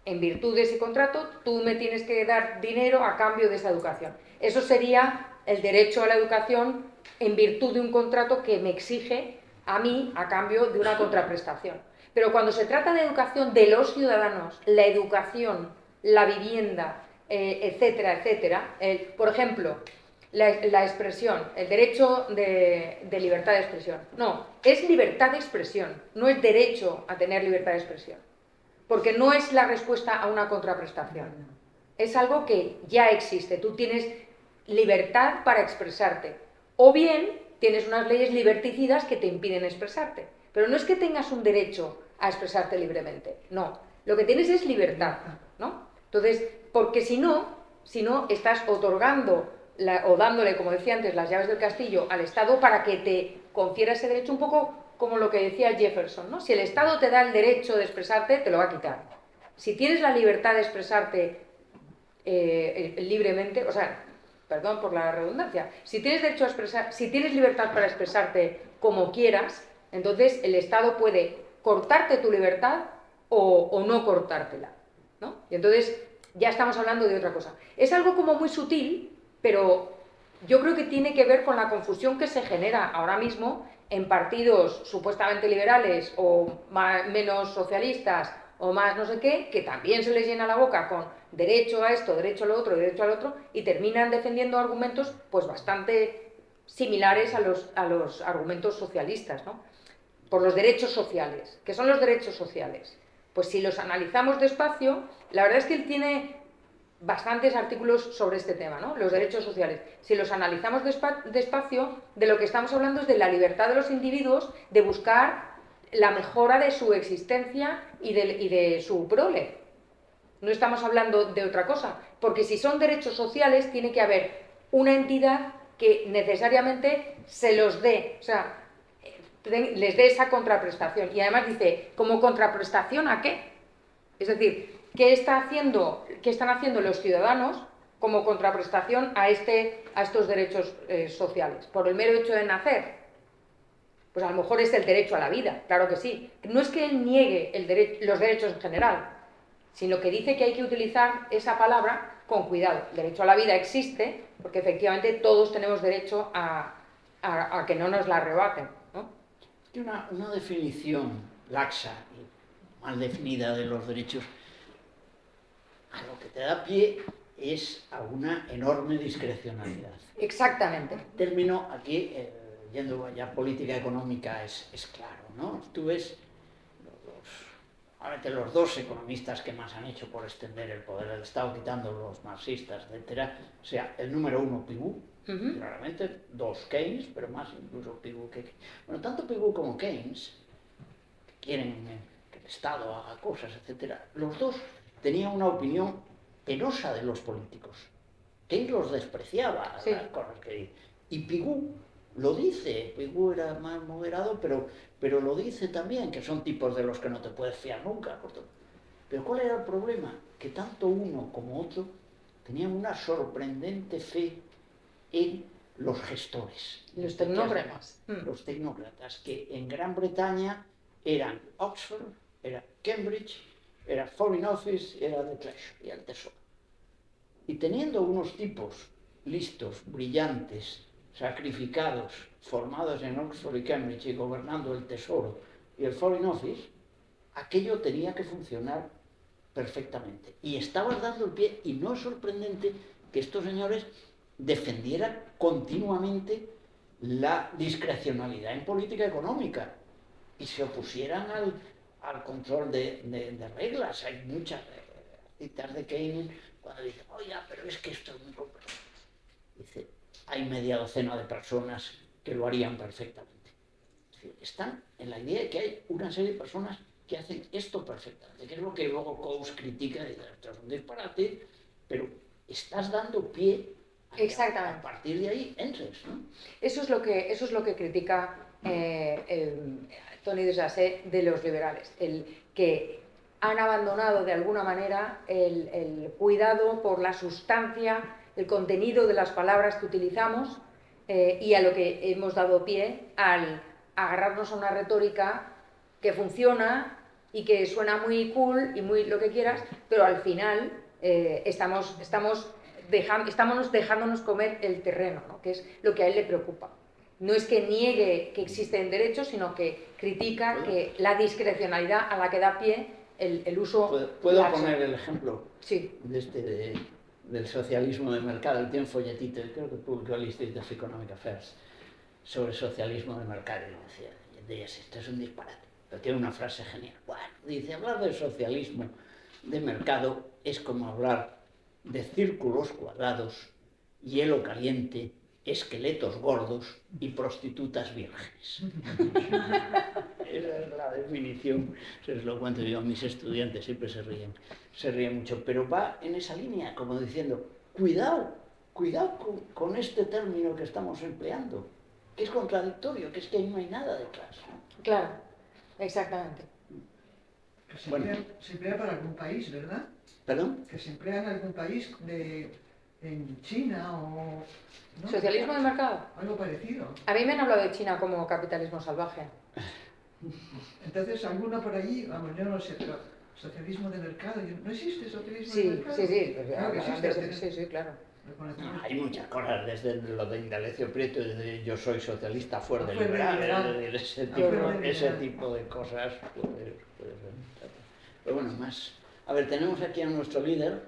en virtud de ese contrato tú me tienes que dar dinero a cambio de esa educación. Eso sería el derecho a la educación en virtud de un contrato que me exige a mí a cambio de una contraprestación. Pero cuando se trata de educación de los ciudadanos, la educación, la vivienda, etcétera, etcétera, por ejemplo, la expresión, el derecho de libertad de expresión. No, es libertad de expresión, no es derecho a tener libertad de expresión. Porque no es la respuesta a una contraprestación. Es algo que ya existe. Tú tienes libertad para expresarte. O bien tienes unas leyes liberticidas que te impiden expresarte. Pero no es que tengas un derecho a expresarte libremente. No. Lo que tienes es libertad, ¿no? Entonces, porque si no estás otorgando o dándole, como decía antes, las llaves del castillo al Estado para que te confiera ese derecho, un poco como lo que decía Jefferson, ¿no? Si el Estado te da el derecho de expresarte, te lo va a quitar. Si tienes la libertad de expresarte libremente, o sea, perdón por la redundancia, si tienes derecho a expresar, si tienes libertad para expresarte como quieras, entonces el Estado puede cortarte tu libertad o no cortártela, ¿no? Y entonces ya estamos hablando de otra cosa. Es algo como muy sutil, pero yo creo que tiene que ver con la confusión que se genera ahora mismo en partidos supuestamente liberales o menos socialistas o más no sé qué, que también se les llena la boca con derecho a esto, derecho a lo otro, derecho al otro, y terminan defendiendo argumentos pues bastante similares a los argumentos socialistas, ¿no? Por los derechos sociales. ¿Qué son los derechos sociales? Pues si los analizamos despacio, la verdad es que él tiene bastantes artículos sobre este tema, ¿no? Los derechos sociales. Si los analizamos despacio, de lo que estamos hablando es de la libertad de los individuos de buscar la mejora de su existencia y de su prole. No estamos hablando de otra cosa, porque si son derechos sociales tiene que haber una entidad que necesariamente se los dé, o sea, les dé esa contraprestación. Y además dice, ¿como contraprestación a qué? Es decir, ¿qué están haciendo los ciudadanos como contraprestación a estos derechos sociales? Por el mero hecho de nacer. Pues a lo mejor es el derecho a la vida, claro que sí. No es que él niegue los derechos en general, sino que dice que hay que utilizar esa palabra con cuidado. El derecho a la vida existe porque efectivamente todos tenemos derecho a que no nos la arrebaten, ¿no? Una definición laxa y mal definida de los derechos a lo que te da pie es a una enorme discrecionalidad. Exactamente. El término aquí, yendo ya a política económica, es claro, ¿no? Tú ves los dos economistas que más han hecho por extender el poder del Estado, quitando los marxistas, etcétera, o sea, el número uno, Pigou, claramente, dos, Keynes, pero más incluso Pigou que Keynes. Bueno, tanto Pigou como Keynes, que quieren que el Estado haga cosas, etcétera, los dos tenía una opinión penosa de los políticos. Él los despreciaba, Sí. las cosas que dice. Y Pigou lo dice, Pigou era más moderado, pero lo dice también, que son tipos de los que no te puedes fiar nunca. Pero ¿cuál era el problema? Que tanto uno como otro tenían una sorprendente fe en los gestores. Los tecnócratas. Los tecnócratas, que en Gran Bretaña eran Oxford, era Cambridge, era Foreign Office, era The Treasury, y el Tesoro. Y teniendo unos tipos listos, brillantes, sacrificados, formados en Oxford y Cambridge y gobernando el Tesoro y el Foreign Office, aquello tenía que funcionar perfectamente. Y estabas dando el pie, y no es sorprendente que estos señores defendieran continuamente la discrecionalidad en política económica y se opusieran al control de reglas. Hay muchas citas de Keynes cuando dicen, oiga, pero es que esto es muy complejo. Dice, hay media docena de personas que lo harían perfectamente. Es decir, están en la idea de que hay una serie de personas que hacen esto perfectamente, que es lo que luego Coase critica, y dice, esto es un disparate, pero estás dando pie a que Exactamente. a partir de ahí entres, ¿no? Eso es lo que critica Tony de Sassé de los liberales, el que han abandonado de alguna manera el cuidado por la sustancia, el contenido de las palabras que utilizamos y a lo que hemos dado pie al agarrarnos a una retórica que funciona y que suena muy cool y muy lo que quieras, pero al final estamos dejándonos comer el terreno, ¿no? Que es lo que a él le preocupa. No es que niegue que existen derechos, sino que critica que la discrecionalidad a la que da pie el uso... ¿Puedo laxo. poner el ejemplo Sí. del socialismo de mercado? Él tiene un folletito, creo que publicó el Institute of Economic Affairs, sobre socialismo de mercado. Y decía, esto es un disparate. Pero tiene una frase genial. Bueno, dice, hablar de socialismo de mercado es como hablar de círculos cuadrados, hielo caliente, esqueletos gordos y prostitutas vírgenes. Esa es la definición, se lo cuento yo a mis estudiantes, siempre se ríen mucho, pero va en esa línea, como diciendo, cuidado con este término que estamos empleando, que es contradictorio, que es que ahí no hay nada detrás. Claro, exactamente. Que se, Bueno. se emplea para algún país, ¿verdad? ¿Perdón? Que se emplea en algún país en China o... ¿no? ¿Socialismo de mercado? Algo parecido. A mí me han hablado de China como capitalismo salvaje. Entonces, alguno por allí, vamos, yo no lo sé, pero socialismo de mercado, ¿no existe socialismo de Sí, mercado? sí, Claro que existe. sí, claro. Lo conocemos. Hay muchas cosas, desde lo de Indalecio Prieto, desde yo soy socialista, fuerte Fuerte liberal, liberal. ese Fuerte tipo de cosas puede ser. Pero bueno, más. A ver, tenemos aquí a nuestro líder,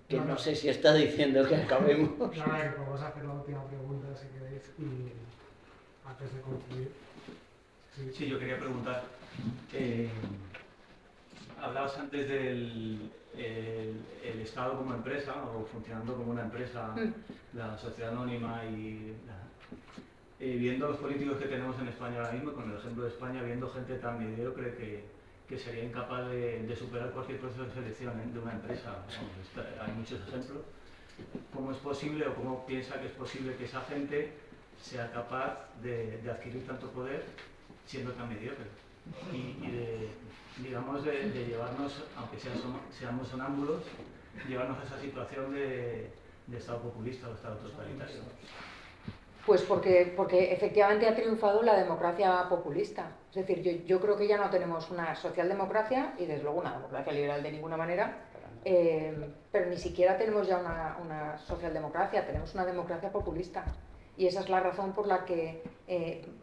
que no sé si está diciendo que acabemos. Nada, que podemos hacer la última pregunta, si queréis, y antes de concluir. Sí, yo quería preguntar. Hablabas antes del el Estado como empresa, o funcionando como una empresa, la sociedad anónima, y viendo los políticos que tenemos en España ahora mismo, con el ejemplo de España, viendo gente tan mediocre que sería incapaz de superar cualquier proceso de selección de una empresa. Hay muchos ejemplos. ¿Cómo es posible, o cómo piensa que es posible que esa gente sea capaz de adquirir tanto poder siendo tan mediocre? Y de llevarnos, aunque seamos sonámbulos, llevarnos a esa situación de Estado populista o Estado totalitario. Pues porque efectivamente ha triunfado la democracia populista. Es decir, yo creo que ya no tenemos una socialdemocracia y desde luego una democracia liberal de ninguna manera, pero ni siquiera tenemos ya una socialdemocracia, tenemos una democracia populista. Y esa es la razón por la que,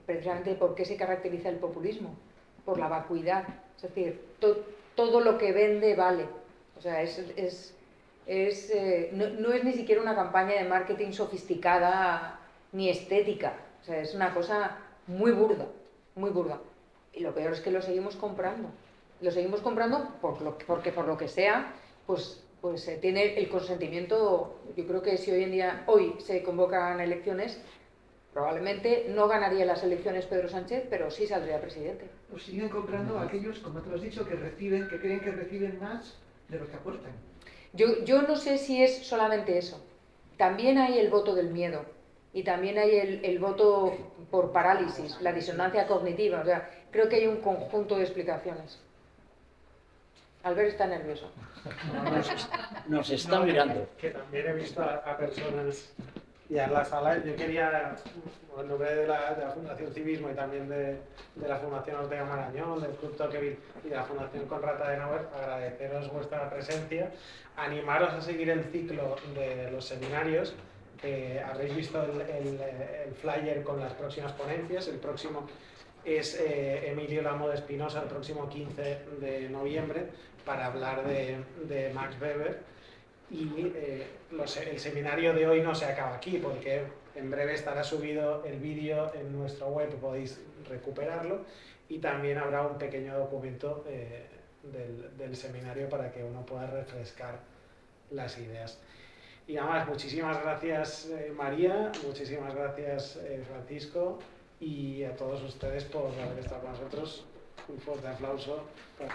precisamente, ¿por qué se caracteriza el populismo? Por la vacuidad. Es decir, todo lo que vende vale. O sea, no es ni siquiera una campaña de marketing sofisticada ni estética. O sea, es una cosa muy burda, muy burda. Y lo peor es que lo seguimos comprando. Lo seguimos comprando porque por lo que sea, pues tiene el consentimiento. Yo creo que si hoy se convocan elecciones, probablemente no ganaría las elecciones Pedro Sánchez, pero sí saldría presidente. Pues siguen comprando a aquellos, como tú has dicho, que creen que reciben más de lo que aportan. Yo no sé si es solamente eso. También hay el voto del miedo y también hay el voto por parálisis, la disonancia cognitiva. O sea, creo que hay un conjunto de explicaciones. Albert está nervioso. Nos está mirando. Que también he visto a personas ya en la sala. Yo quería, en nombre de la Fundación Civismo y también de la Fundación Ortega Marañón, del Club Tocqueville y de la Fundación Konrad Adenauer, agradeceros vuestra presencia, animaros a seguir el ciclo de los seminarios. Habréis visto el flyer con las próximas ponencias. El próximo es Emilio Lamo de Espinosa, el próximo 15 de noviembre, para hablar de Max Weber. Y el seminario de hoy no se acaba aquí, porque en breve estará subido el vídeo en nuestra web, podéis recuperarlo, y también habrá un pequeño documento del seminario para que uno pueda refrescar las ideas. Y nada más, muchísimas gracias María, muchísimas gracias Francisco, y a todos ustedes por haber estado con nosotros. Un fuerte aplauso para